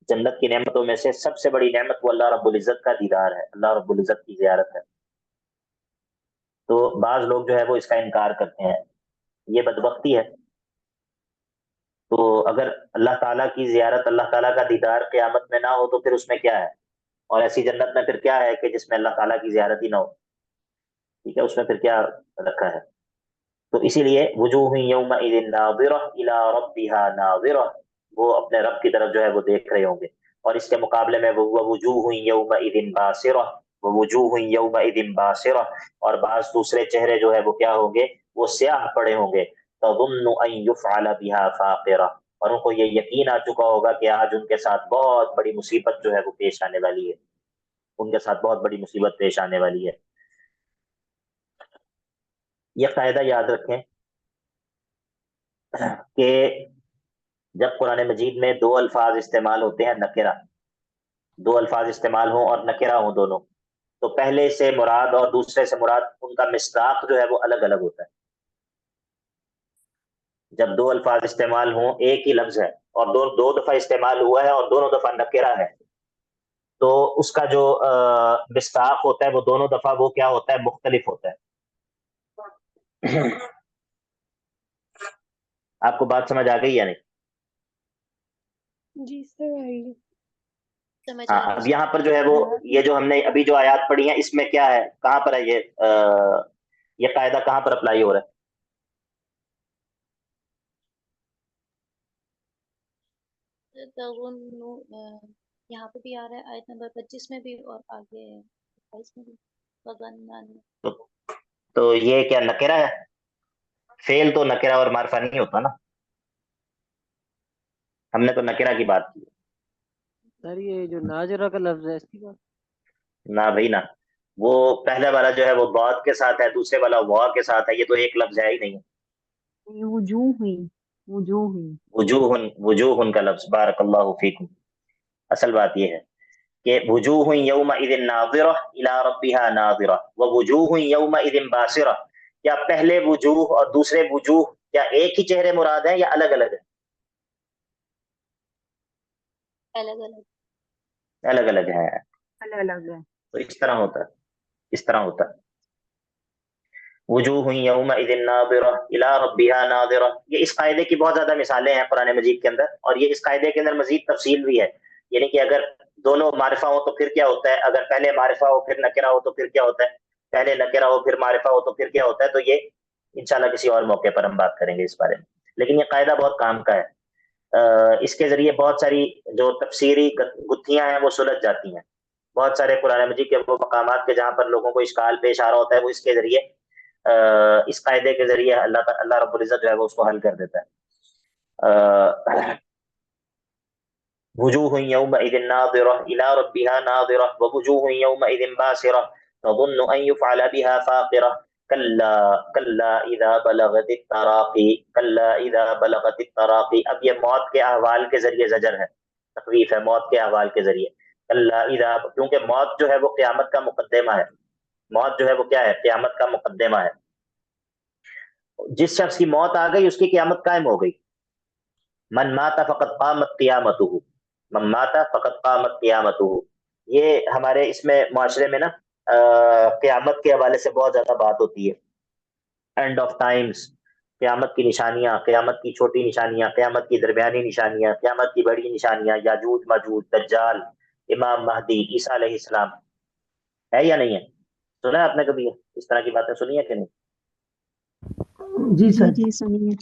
جنت کی نعمتوں میں سے سب سے بڑی نعمت وہ اللہ رب العزت کا دیدار ہے، اللہ رب العزت کی زیارت ہے۔ تو بعض لوگ جو ہے وہ اس کا انکار کرتے ہیں، یہ بدبختی ہے۔ تو اگر اللہ تعالیٰ کی زیارت، اللہ تعالیٰ کا دیدار قیامت میں نہ ہو تو پھر اس میں کیا ہے؟ اور ایسی جنت میں پھر کیا ہے کہ جس میں اللہ تعالیٰ کی زیارت ہی نہ ہو؟ ٹھیک ہے، اس میں پھر کیا رکھا ہے؟ تو اسی لیے وجوہ یومئذ ناظرہ الی ربها ناظرہ، وہ اپنے رب کی طرف جو ہے وہ دیکھ رہے ہوں گے۔ اور اس کے مقابلے میں وجوہ یومئذ باسرہ، وجوہ یومئذ باسرہ، اور بعض دوسرے چہرے جو ہے وہ کیا ہوں گے؟ وہ سیاہ پڑے ہوں گے۔ تظن ان یفعل بها فاقرہ، اور ان کو یہ یقین آ چکا ہوگا کہ آج ان کے ساتھ بہت بڑی مصیبت جو ہے وہ پیش آنے والی ہے، ان کے ساتھ بہت بڑی مصیبت پیش آنے والی ہے۔ یہ قاعدہ یاد رکھیں کہ جب قرآن مجید میں دو الفاظ استعمال ہوتے ہیں نکرہ، دو الفاظ استعمال ہوں اور نکرہ ہوں دونوں، تو پہلے سے مراد اور دوسرے سے مراد ان کا مصداق جو ہے وہ الگ الگ ہوتا ہے۔ جب دو الفاظ استعمال ہوں، ایک ہی لفظ ہے اور دو دفعہ استعمال ہوا ہے اور دونوں دفعہ نکرہ ہے، تو اس کا جو مصداق ہوتا ہے وہ دونوں دفعہ وہ کیا ہوتا ہے؟ مختلف ہوتا ہے۔ آپ کو بات سمجھ آ گئی یا نہیں؟ جی سر آئیے۔ سمجھ ہاں آ رہا اب یہاں پر جو ہے وہ یہ جو ہم نے ابھی جو آیات پڑھی ہیں اس میں کیا ہے، کہاں پر ہے یہ قاعدہ کہاں پر اپلائی ہو رہا ہے؟ ہے یہاں پہ بھی آ رہا ہے آیت نمبر 25 میں بھی اور آگے 28 میں بھی وغنان تو تو یہ کیا نکرہ ہے؟ فعل تو نکرہ اور معرفہ نہیں ہوتا نا، ہم نے تو نکرہ کی بات کی. سر یہ جو ناظرہ کا لفظ ہے اس کی بات نہ بھائی نہ، وہ پہلا والا جو ہے وہ بعد کے ساتھ ہے، دوسرے والا وا کے ساتھ ہے، یہ تو ایک لفظ ہے ہی نہیں. وجوہ ہوئی وجوہ ہوئی وجوہ کا لفظ، بارک اللہ فیکم. اصل بات یہ ہے کہ وجوہ یومئذ ناظرہ الی ربها ناظرہ ووجوہ یومئذ باسرہ. کیا پہلے وجوہ اور دوسرے وجوہ کیا ایک ہی چہرے مراد ہیں یا الگ الگ ہیں؟ الگ الگ الگ الگ ہیں. الگ الگ ہے تو اس طرح ہوتا ہے، اس طرح ہوتا ہے. وجوہ یومئذ ناظرہ الی ربها ناظرہ. یہ اس قاعدے کی بہت زیادہ مثالیں ہیں قرآن مجید کے اندر، اور یہ اس قاعدے کے اندر مزید تفصیل بھی ہے. یعنی کہ اگر دونوں معرفہ ہو تو پھر کیا ہوتا ہے، اگر پہلے معرفہ ہو پھر نکرہ ہو تو پھر کیا ہوتا ہے، پہلے نکرہ ہو پھر معرفہ ہو تو پھر کیا ہوتا ہے. تو یہ انشاءاللہ کسی اور موقع پر ہم بات کریں گے اس بارے میں. لیکن یہ قاعدہ بہت کام کا ہے، اس کے ذریعے بہت ساری جو تفسیری گتھیاں ہیں وہ سلجھ جاتی ہیں. بہت سارے قرآن مجید کے وہ مقامات کے جہاں پر لوگوں کو اشکال پیش آ رہا ہوتا ہے، وہ اس کے ذریعے اس قاعدے کے ذریعے اللہ رب العزت جو ہے وہ اس کو حل کر دیتا ہے. وجوہ یومئذ ناظرہ الی ربها ناظرہ ووجوہ یومئذ باسرہ تظن ان يفعل بها فاقرہ کلا کلا اذا بلغت التراقی کلا اذا بلغت التراقی. اب یہ موت کے احوال کے ذریعے زجر ہے، تخویف ہے موت کے احوال کے ذریعے. کلا اذا، کیونکہ موت جو ہے وہ قیامت کا مقدمہ ہے. موت جو ہے وہ کیا ہے، قیامت کا مقدمہ ہے. جس شخص کی موت آ گئی اس کی قیامت قائم ہو گئی. من مات فقط قامت قیامتہ، من مات فقط قامت قیامتہ. یہ ہمارے اس میں معاشرے میں نا قیامت کے حوالے سے بہت زیادہ بات ہوتی ہے. اینڈ آف ٹائمز، قیامت کی نشانیاں، قیامت کی چھوٹی نشانیاں، قیامت کی درمیانی نشانیاں، قیامت کی بڑی نشانیاں، یاجوج ماجوج، دجال، امام مہدی، عیسیٰ علیہ السلام. ہے یا نہیں ہے؟ سنا ہے آپ نے کبھی اس طرح کی باتیں سنی ہے کہ نہیں؟ جی جی سر. جی سنیے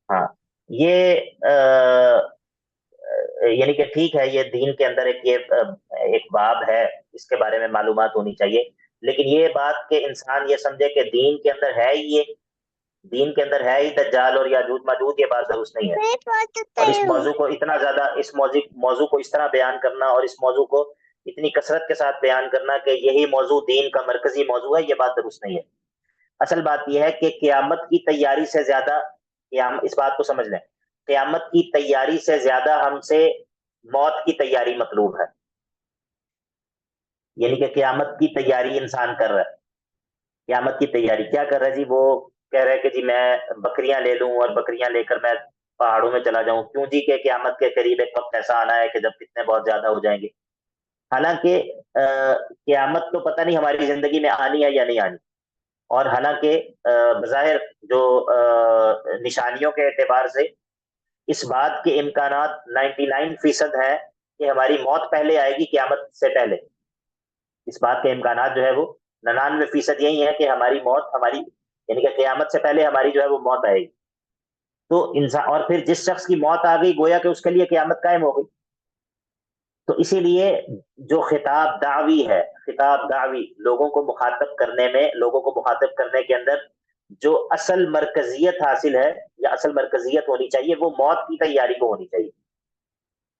ہاں یہ یعنی کہ ٹھیک ہے، یہ دین کے اندر ایک باب ہے، اس کے بارے میں معلومات ہونی چاہیے. لیکن یہ بات کہ انسان یہ سمجھے کہ دین کے اندر ہے ہی یہ، دین کے اندر ہے ہی دجال اور یاجوج ماجوج، یہ بات درست نہیں ہے. اور اس موضوع کو اتنا زیادہ، اس موضوع کو اس طرح بیان کرنا اور اس موضوع کو اتنی کثرت کے ساتھ بیان کرنا کہ یہی موضوع دین کا مرکزی موضوع ہے، یہ بات درست نہیں ہے. اصل بات یہ ہے کہ قیامت کی تیاری سے زیادہ، اس بات کو سمجھ لیں، قیامت کی تیاری سے زیادہ ہم سے موت کی تیاری مطلوب ہے. یعنی کہ قیامت کی تیاری انسان کر رہا ہے. قیامت کی تیاری کیا کر رہا ہے جی؟ وہ کہہ رہے کہ جی میں بکریاں لے لوں اور بکریاں لے کر میں پہاڑوں میں چلا جاؤں. کیوں جی؟ کہ قیامت کے قریب ایک وقت ایسا آنا ہے کہ جب فتنے بہت زیادہ ہو جائیں گے. حالانکہ قیامت تو پتہ نہیں ہماری زندگی میں آنی ہے یا نہیں آنی. اور حالانکہ بظاہر جو نشانیوں کے اعتبار سے اس بات کے امکانات 99% ہیں کہ ہماری موت پہلے آئے گی قیامت سے پہلے. اس بات کے امکانات جو ہے وہ 99% یہی ہے کہ ہماری موت، ہماری یعنی کہ قیامت سے پہلے ہماری جو ہے وہ موت آئے گی. تو انسان، اور پھر جس شخص کی موت آ گئی گویا کہ اس کے لیے قیامت قائم ہو گئی. تو اسی لیے جو خطاب دعوی ہے، خطاب دعوی لوگوں کو مخاطب کرنے میں، لوگوں کو مخاطب کرنے کے اندر جو اصل مرکزیت حاصل ہے یا اصل مرکزیت ہونی چاہیے، وہ موت کی تیاری کو ہونی چاہیے.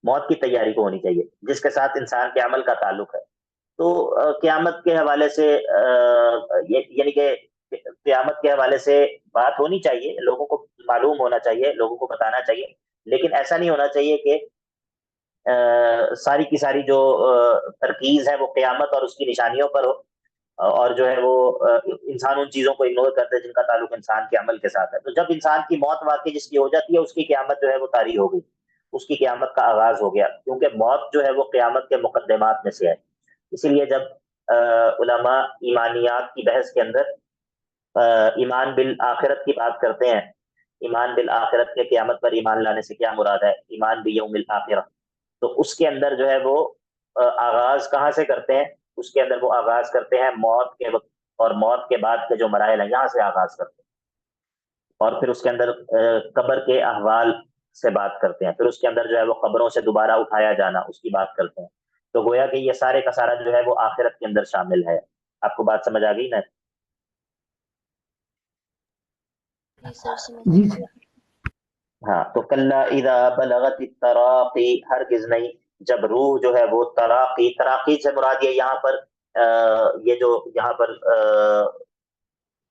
موت کی تیاری کو ہونی چاہیے جس کے ساتھ انسان کے عمل کا تعلق ہے. تو قیامت کے حوالے سے یعنی کہ قیامت کے حوالے سے بات ہونی چاہیے، لوگوں کو معلوم ہونا چاہیے، لوگوں کو بتانا چاہیے. لیکن ایسا نہیں ہونا چاہیے کہ ساری کی ساری جو ترکیز ہے وہ قیامت اور اس کی نشانیوں پر ہو، اور جو ہے وہ انسان ان چیزوں کو اگنور کرتے ہیں جن کا تعلق انسان کے عمل کے ساتھ ہے. تو جب انسان کی موت واقعی جس کی ہو جاتی ہے، اس کی قیامت جو ہے وہ طاری ہو گئی، اس کی قیامت کا آغاز ہو گیا، کیونکہ موت جو ہے وہ قیامت کے مقدمات میں سے ہے. اسی لیے جب علماء ایمانیات کی بحث کے اندر ایمان بالآخرت کی بات کرتے ہیں، ایمان بالآخرت کے قیامت پر ایمان لانے سے کیا مراد ہے، ایمان بیوم الآخرہ، تو اس کے اندر جو ہے وہ آغاز کہاں سے کرتے ہیں؟ اس کے اندر وہ آغاز کرتے ہیں موت کے وقت، اور موت کے بعد کے جو مراحل ہیں یہاں سے آغاز کرتے ہیں، اور پھر اس کے اندر قبر کے احوال سے بات کرتے ہیں، پھر اس کے اندر جو ہے وہ قبروں سے دوبارہ اٹھایا جانا اس کی بات کرتے ہیں. تو گویا کہ یہ سارے کا سارا جو ہے وہ آخرت کے اندر شامل ہے. آپ کو بات سمجھ آ گئی نا؟ جی سر سمجھ جی گئی. سر. ہاں، تو کلا اذا بلغت التراقی، ہرگز نہیں جب روح جو ہے وہ تراقی، تراقی سے مراد یہ یہاں پر یہ جو یہاں پر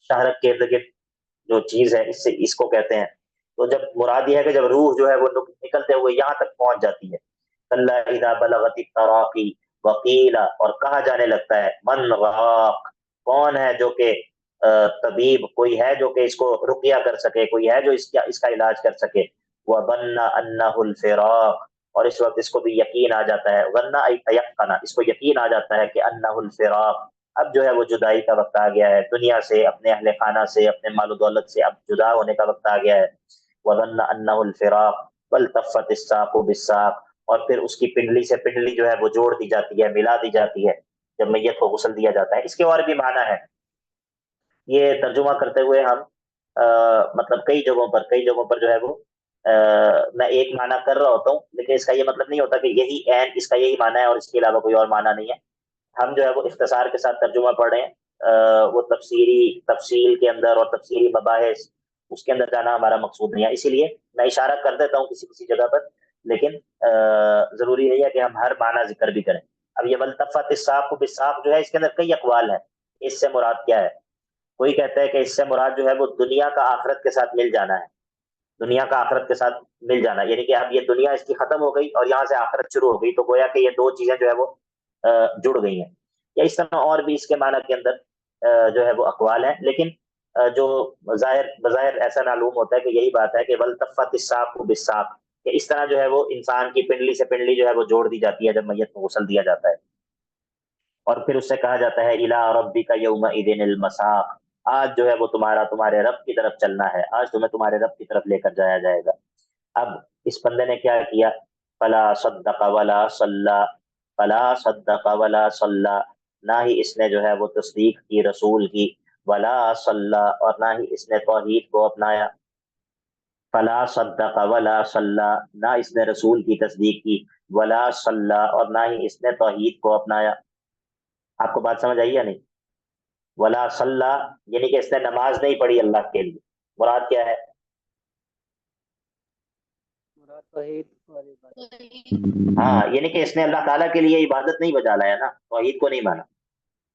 شہرک کے ارد گرد جو چیز ہے اس کو کہتے ہیں. تو جب مراد یہ ہے کہ جب روح جو ہے وہ نکلتے ہوئے یہاں تک پہنچ جاتی ہے، کلا اذا بلغت التراقی وقیل، اور کہا جانے لگتا ہے من راق، کون ہے جو کہ طبیب، کوئی ہے جو کہ اس کو رقیہ کر سکے، کوئی ہے جو اس کا علاج کر سکے. وظن انہ الفراق، اور اس وقت اس کو بھی یقین آ جاتا ہے، ظن ای تیقن، اس کو یقین آ جاتا ہے کہ انہ الفراق، اب جو ہے وہ جدائی کا وقت آ گیا ہے، دنیا سے، اپنے اہل خانہ سے، اپنے مال و دولت سے اب جدا ہونے کا وقت آ گیا ہے. وظن انہ الفراق والتفت الساق بالساق، اور پھر اس کی پنڈلی سے پنڈلی جو ہے وہ جوڑ دی جاتی ہے، ملا دی جاتی ہے جب میت کو غسل دیا جاتا ہے. اس کے اور بھی معنی ہے، یہ ترجمہ کرتے ہوئے ہم مطلب کئی جگہوں پر جو ہے وہ میں ایک معنی کر رہا ہوتا ہوں، لیکن اس کا یہ مطلب نہیں ہوتا کہ یہی عین اس کا یہی معنی ہے اور اس کے علاوہ کوئی اور معنی نہیں ہے. ہم جو ہے وہ اختصار کے ساتھ ترجمہ پڑھ رہے ہیں، وہ تفصیل کے اندر اور تفصیلی مباحث اس کے اندر جانا ہمارا مقصود نہیں ہے. اسی لیے میں اشارہ کر دیتا ہوں کسی جگہ پر، لیکن ضروری نہیں ہے کہ ہم ہر معنی ذکر بھی کریں. اب یہ والتفت الساق بالساق جو ہے اس کے اندر کئی اقوال ہیں، اس سے مراد کیا ہے. کوئی کہتا ہے کہ اس سے مراد جو ہے وہ دنیا کا آخرت کے ساتھ مل جانا ہے، دنیا کا آخرت کے ساتھ مل جانا، یعنی کہ اب یہ دنیا اس کی ختم ہو گئی اور یہاں سے آخرت شروع ہو گئی، تو گویا کہ یہ دو چیزیں جو ہے وہ جڑ گئی ہیں. یا اس طرح اور بھی اس کے معنی کے اندر جو ہے وہ اقوال ہیں، لیکن جو بظاہر ایسا معلوم ہوتا ہے کہ یہی بات ہے کہ والتفت الساق بالساق، کہ اس طرح جو ہے وہ انسان کی پنڈلی سے پنڈلی جو ہے وہ جوڑ دی جاتی ہے جب میت کو غسل دیا جاتا ہے. اور پھر اس سے کہا جاتا ہے الی ربک یومئذ المساق، آج جو ہے وہ تمہارے رب کی طرف چلنا ہے، آج تمہیں تمہارے رب کی طرف لے کر جایا جائے گا. اب اس بندے نے کیا کیا؟ فلا صدق ولا صلی، فلا صدق ولا صلی، نہ ہی اس نے جو ہے وہ تصدیق کی رسول کی، ولا صلی، اور نہ ہی اس نے توحید کو اپنایا. فلا صدق ولا صلی، نہ اس نے رسول کی تصدیق کی، ولا صلی، اور نہ ہی اس نے توحید کو اپنایا. آپ کو بات سمجھ آئی یا نہیں؟ ولا صلی یعنی کہ اس نے نماز نہیں پڑھی اللہ کے لیے. مراد کیا ہے؟ مراد توحید والی بات. ہاں، یعنی کہ اس نے اللہ تعالیٰ کے لیے عبادت نہیں بجا لایا نا، توحید کو نہیں مانا.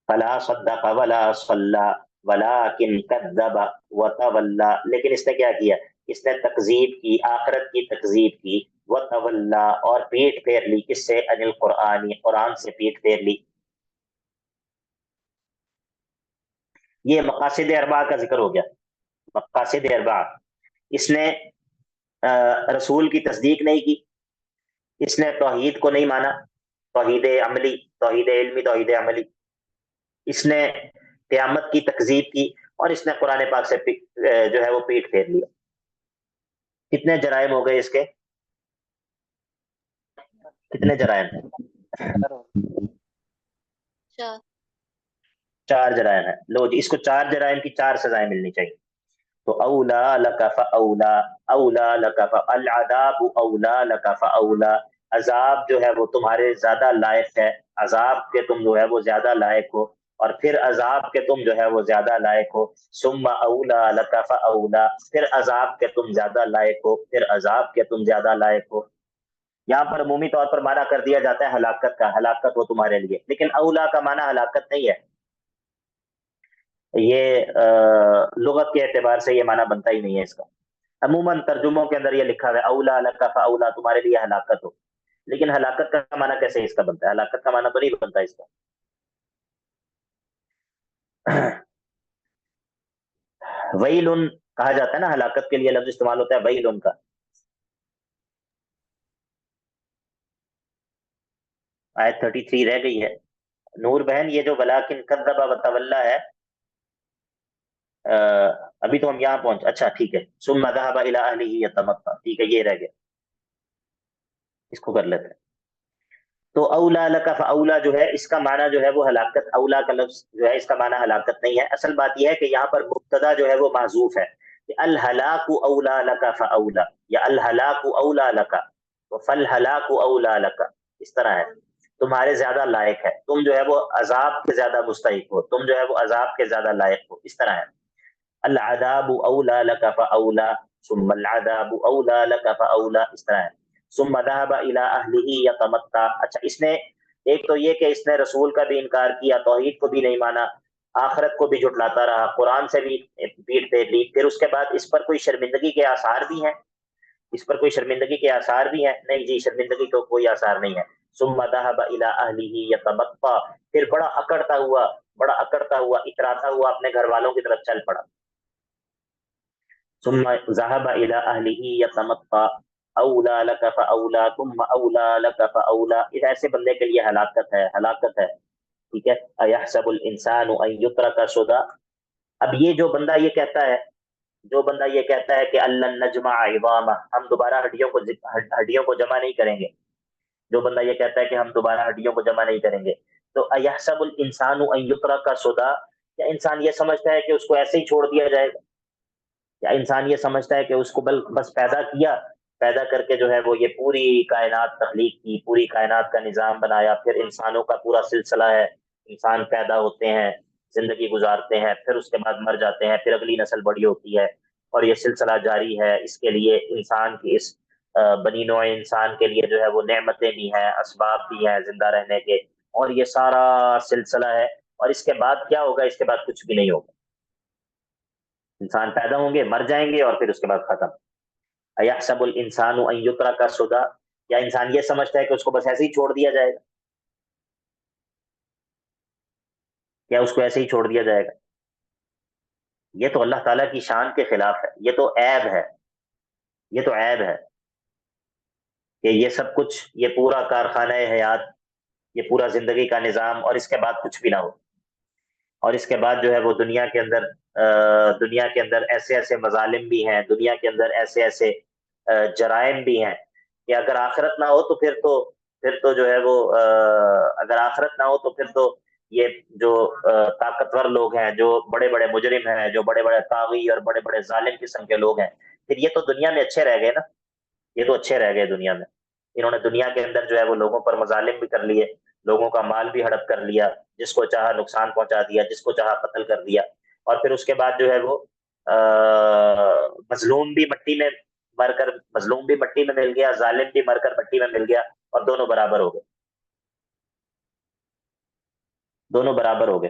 فلا صدق ولا صلی ولکن کذب وتولی، لیکن اس نے کیا کیا؟ اس نے تکذیب کی، آخرت کی تکذیب کی، وتولی، اور پیٹ پھیر لی. کس سے؟ عن القرآن، قرآن سے پیٹ پھیر لی. یہ مقاصد اربع کا ذکر ہو گیا. مقاصد اربع، اس نے رسول کی تصدیق نہیں کی، اس نے توحید کو نہیں مانا، توحید عملی، توحید علمی، توحید عملی، اس نے قیامت کی تکذیب کی، اور اس نے قرآن پاک سے جو ہے وہ پیٹ پھیر لیا. کتنے جرائم ہو گئے اس کے؟ کتنے جرائم ہیں؟ 4 جرائم ہیں. لو جی، اس کو 4 جرائم کی 4 سزائیں ملنی چاہیے. تو اولا لک فاولا، اولا لک فالعذاب اولا لک فاولا، عذاب جو ہے وہ تمہارے زیادہ لائق ہے، عذاب کے تم جو ہے وہ زیادہ لائق ہو، اور پھر عذاب کے تم جو ہے وہ زیادہ لائق ہو. ثم اولا لک فاولا، پھر عذاب کے تم زیادہ لائق ہو، پھر عذاب کے تم زیادہ لائق ہو. یہاں پر عمومی طور پر معنی کر دیا جاتا ہے ہلاکت کا، ہلاکت وہ تمہارے لیے، لیکن اولا کا معنی ہلاکت نہیں ہے. یہ لغت کے اعتبار سے یہ معنی بنتا ہی نہیں ہے اس کا. عموماً ترجموں کے اندر یہ لکھا ہے اولا لک فاولا، تمہارے لیے ہلاکت ہو، لیکن ہلاکت کا معنی کیسے اس کا بنتا ہے؟ ہلاکت کا معنی تو نہیں بنتا اس کا. ویل کہا جاتا ہے نا، ہلاکت کے لیے لفظ استعمال ہوتا ہے ویل کا. آیت 33 رہ گئی ہے. نور بہن، یہ جو ولیکن کذب وتولی ہے، ابھی تو ہم یہاں پہنچ، اچھا ٹھیک ہے. ثم ذهب الى اهله يتمطى، ٹھیک ہے، یہ رہ گیا، اس کو کر لیتے ہیں. تو اولا لک فاولا جو ہے اس کا معنی جو ہے وہ ہلاکت، اولا کا لفظ جو ہے اس کا معنی ہلاکت نہیں ہے. اصل بات یہ ہے کہ یہاں پر مبتدا جو ہے وہ محذوف ہے، کہ الہلاک اولا لک فاولا، یا الہلاک اولا لک فالہلاک اولا لک، اس طرح ہے. تمہارے زیادہ لائق ہے، تم جو ہے وہ عذاب کے زیادہ مستحق ہو، تم جو ہے وہ عذاب کے زیادہ لائق ہو، اس طرح ہے. العذاب اولا لک فاولا ثم العذاب اولا لک فاولا، اس طرح ہے. ثم ذهب الى اهله يتمتع. اچھا اس نے ایک تو یہ کہ اس نے رسول کا بھی انکار کیا، توحید کو بھی نہیں مانا، آخرت کو بھی جھٹلاتا رہا، قرآن سے بھی پیٹ دے لی، پھر اس کے بعد اس پر کوئی شرمندگی کے آثار بھی ہیں، اس پر کوئی شرمندگی کے آثار بھی ہیں؟ نہیں جی، شرمندگی کو کوئی آثار نہیں ہے. ثم ذهب الى اهله يتمتع، پھر بڑا اکڑتا ہوا اتراتا ہوا اپنے گھر والوں کی طرف چل پڑا. ثم ذهب الى اهله يتمتع اولا لك فاولا ثم اولا لك فاولا. اس ایسے بندے کے لیے ہلاکت ہے. ٹھیک ہے. ایحسب الانسان ان یترک سدى. اب یہ جو بندہ یہ کہتا ہے کہ الن نجمع عظامہ، ہم دوبارہ ہڈیوں کو جمع نہیں کریں گے، جو بندہ یہ کہتا ہے کہ ہم دوبارہ ہڈیوں کو جمع نہیں کریں گے، تو ایحسب الانسان ان یترک سدى، کیا انسان یہ سمجھتا ہے کہ اس کو ایسے ہی چھوڑ دیا جائے گا؟ کیا انسان یہ سمجھتا ہے کہ اس کو بس پیدا کر کے جو ہے وہ یہ پوری کائنات تخلیق کی، پوری کائنات کا نظام بنایا، پھر انسانوں کا پورا سلسلہ ہے، انسان پیدا ہوتے ہیں، زندگی گزارتے ہیں، پھر اس کے بعد مر جاتے ہیں، پھر اگلی نسل بڑی ہوتی ہے، اور یہ سلسلہ جاری ہے. اس کے لیے انسان کی اس بنی نوع انسان کے لیے جو ہے وہ نعمتیں بھی ہیں، اسباب بھی ہیں زندہ رہنے کے، اور یہ سارا سلسلہ ہے. اور اس کے بعد کیا ہوگا؟ اس کے بعد کچھ بھی نہیں ہوگا. انسان پیدا ہوں گے، مر جائیں گے، اور پھر اس کے بعد ختم. ایحسب الانسان ان یترک سدى، یا انسان یہ سمجھتا ہے کہ اس کو بس ایسے ہی چھوڑ دیا جائے گا؟ کیا اس کو ایسے ہی چھوڑ دیا جائے گا؟ یہ تو اللہ تعالیٰ کی شان کے خلاف ہے، یہ تو عیب ہے کہ یہ سب کچھ، یہ پورا کارخانہ حیات، یہ پورا زندگی کا نظام، اور اس کے بعد کچھ بھی نہ ہو. اور اس کے بعد جو ہے وہ دنیا کے اندر ایسے ایسے مظالم بھی ہیں، دنیا کے اندر ایسے ایسے جرائم بھی ہیں کہ اگر آخرت نہ ہو تو پھر تو جو ہے وہ اگر آخرت نہ ہو تو پھر تو یہ جو طاقتور لوگ ہیں، جو بڑے بڑے مجرم ہیں، جو بڑے بڑے طاغی اور بڑے بڑے ظالم قسم کے لوگ ہیں، پھر یہ تو دنیا میں اچھے رہ گئے نا، یہ تو اچھے رہ گئے دنیا میں. انہوں نے دنیا کے اندر جو ہے وہ لوگوں پر مظالم بھی کر لیے، لوگوں کا مال بھی ہڑپ کر لیا، جس کو چاہا نقصان پہنچا دیا، جس کو چاہا قتل کر دیا، اور پھر اس کے بعد جو ہے وہ مظلوم بھی مٹی میں مل گیا، ظالم بھی مر کر مٹی میں مل گیا، اور دونوں برابر ہو گئے.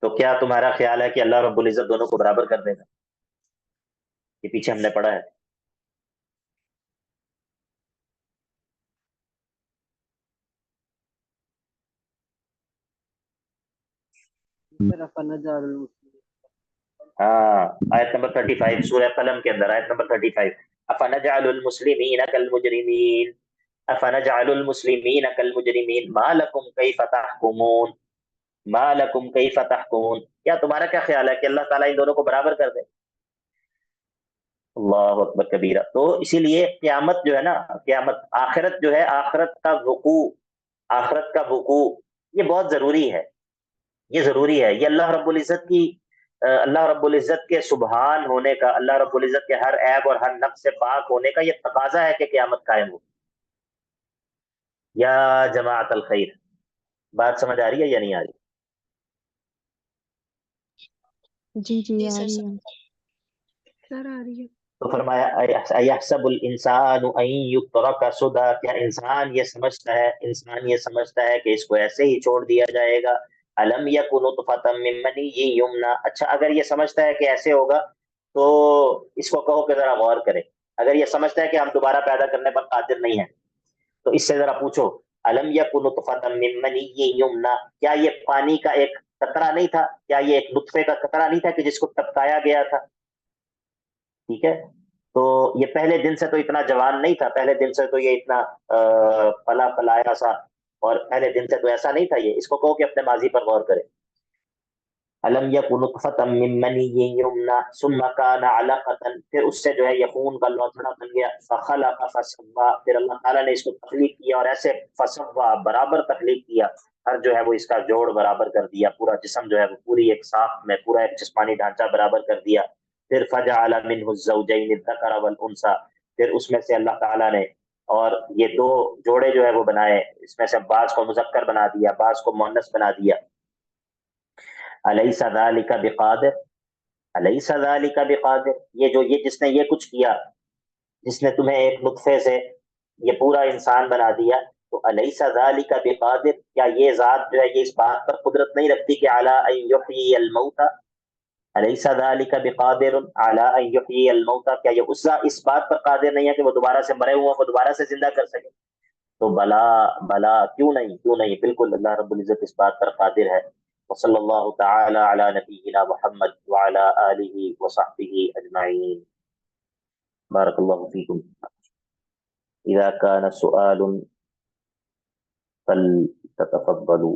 تو کیا تمہارا خیال ہے کہ اللہ رب العزت دونوں کو برابر کر دے گا؟ یہ پیچھے ہم نے پڑھا ہے. ہاں، آیت نمبر 35 سورہ قلم کے اندر، آیت نمبر 35. افنجعل المسلمین کالمجرمین افنجعل المسلمین کالمجرمین ما لکم کیف تحکمون ما لکم کیف تحکمون. کیا تمہارا کیا خیال ہے کہ اللہ تعالیٰ ان دونوں کو برابر کر دے؟ اللہ اکبر کبیرہ. تو اسی لیے قیامت جو ہے نا، آخرت جو ہے، آخرت کا وقوع یہ بہت ضروری ہے. یہ اللہ رب العزت کے سبحان ہونے کا، اللہ رب العزت کے ہر عیب اور ہر نقص سے پاک ہونے کا یہ تقاضا ہے کہ قیامت قائم ہو. یا جماعت الخیر، بات سمجھ آ رہی ہے یا نہیں آ رہی؟ جی جی آ سر رہی ہے سمجھ سر، آ رہی ہے. تو فرمایا ایحسب الانسان ان یترک سدى، کیا انسان یہ سمجھتا ہے کہ اس کو ایسے ہی چھوڑ دیا جائے گا؟ الم یک نطفۃ من منی یمنی. اچھا اگر یہ سمجھتا ہے کہ ایسے ہوگا تو اس کو کہو کہ ذرا غور کرے. اگر یہ سمجھتا ہے کہ ہم دوبارہ پیدا کرنے پر قادر نہیں ہیں تو اس سے ذرا پوچھو، الم یک نطفۃ من منی یمنی، کیا یہ پانی کا ایک قطرہ نہیں تھا؟ کیا یہ ایک نطفے کا قطرہ نہیں تھا کہ جس کو ٹپکایا گیا تھا؟ ٹھیک ہے. تو یہ پہلے دن سے تو اتنا جوان نہیں تھا، پہلے دن سے تو یہ اتنا پلایا سا، اور پہلے دن سے تو ایسا نہیں تھا. یہ اس کو کہو کہ اپنے ماضی پر غور کرے. الم یکن نطفۃ من منی یمنا ثم کان علقۃ، پھر اس سے جو ہے یہ خون کا لوتھڑا بن گیا، فخلق فسوا، پھر اللہ تعالیٰ نے اس کو تخلیق کیا اور ایسے فسوا برابر تخلیق کیا، ہر جو ہے وہ اس کا جوڑ برابر کر دیا، پورا جسم جو ہے وہ پوری ایک ساخت میں پورا ایک جسمانی ڈھانچہ برابر کر دیا۔ پھر فجعل منہ الزوجین الذکر والانثی، پھر اس میں سے اللہ تعالیٰ نے اور یہ دو جوڑے جو ہے وہ بنائے، اس میں سے بعض کو مذکر بنا دیا، بعض کو مؤنث بنا دیا۔ الیس ذالک بقادر، الیس ذالک بقادر، یہ جس نے یہ کچھ کیا، جس نے تمہیں ایک نطفے سے یہ پورا انسان بنا دیا، تو الیس ذالک بقادر، کیا یہ ذات جو ہے یہ اس بات پر قدرت نہیں رکھتی کہ علی ان یحیی الموتى، الیس ذالک بقادر علی ان یحیی الموتى، کیا یہ اس بات پر قادر نہیں ہے کہ وہ دوبارہ سے مرے ہوئے کو دوبارہ سے زندہ کر سکے؟ تو بلا بلا، کیوں نہیں، بالکل اللہ رب العزت اس بات پر قادر ہے۔ وصلی اللہ تعالی علی نبینا محمد وعلی آلہ وصحبہ اجمعین۔ بارک اللہ فیکم۔ اذا کان سؤال فلتتفضلوا۔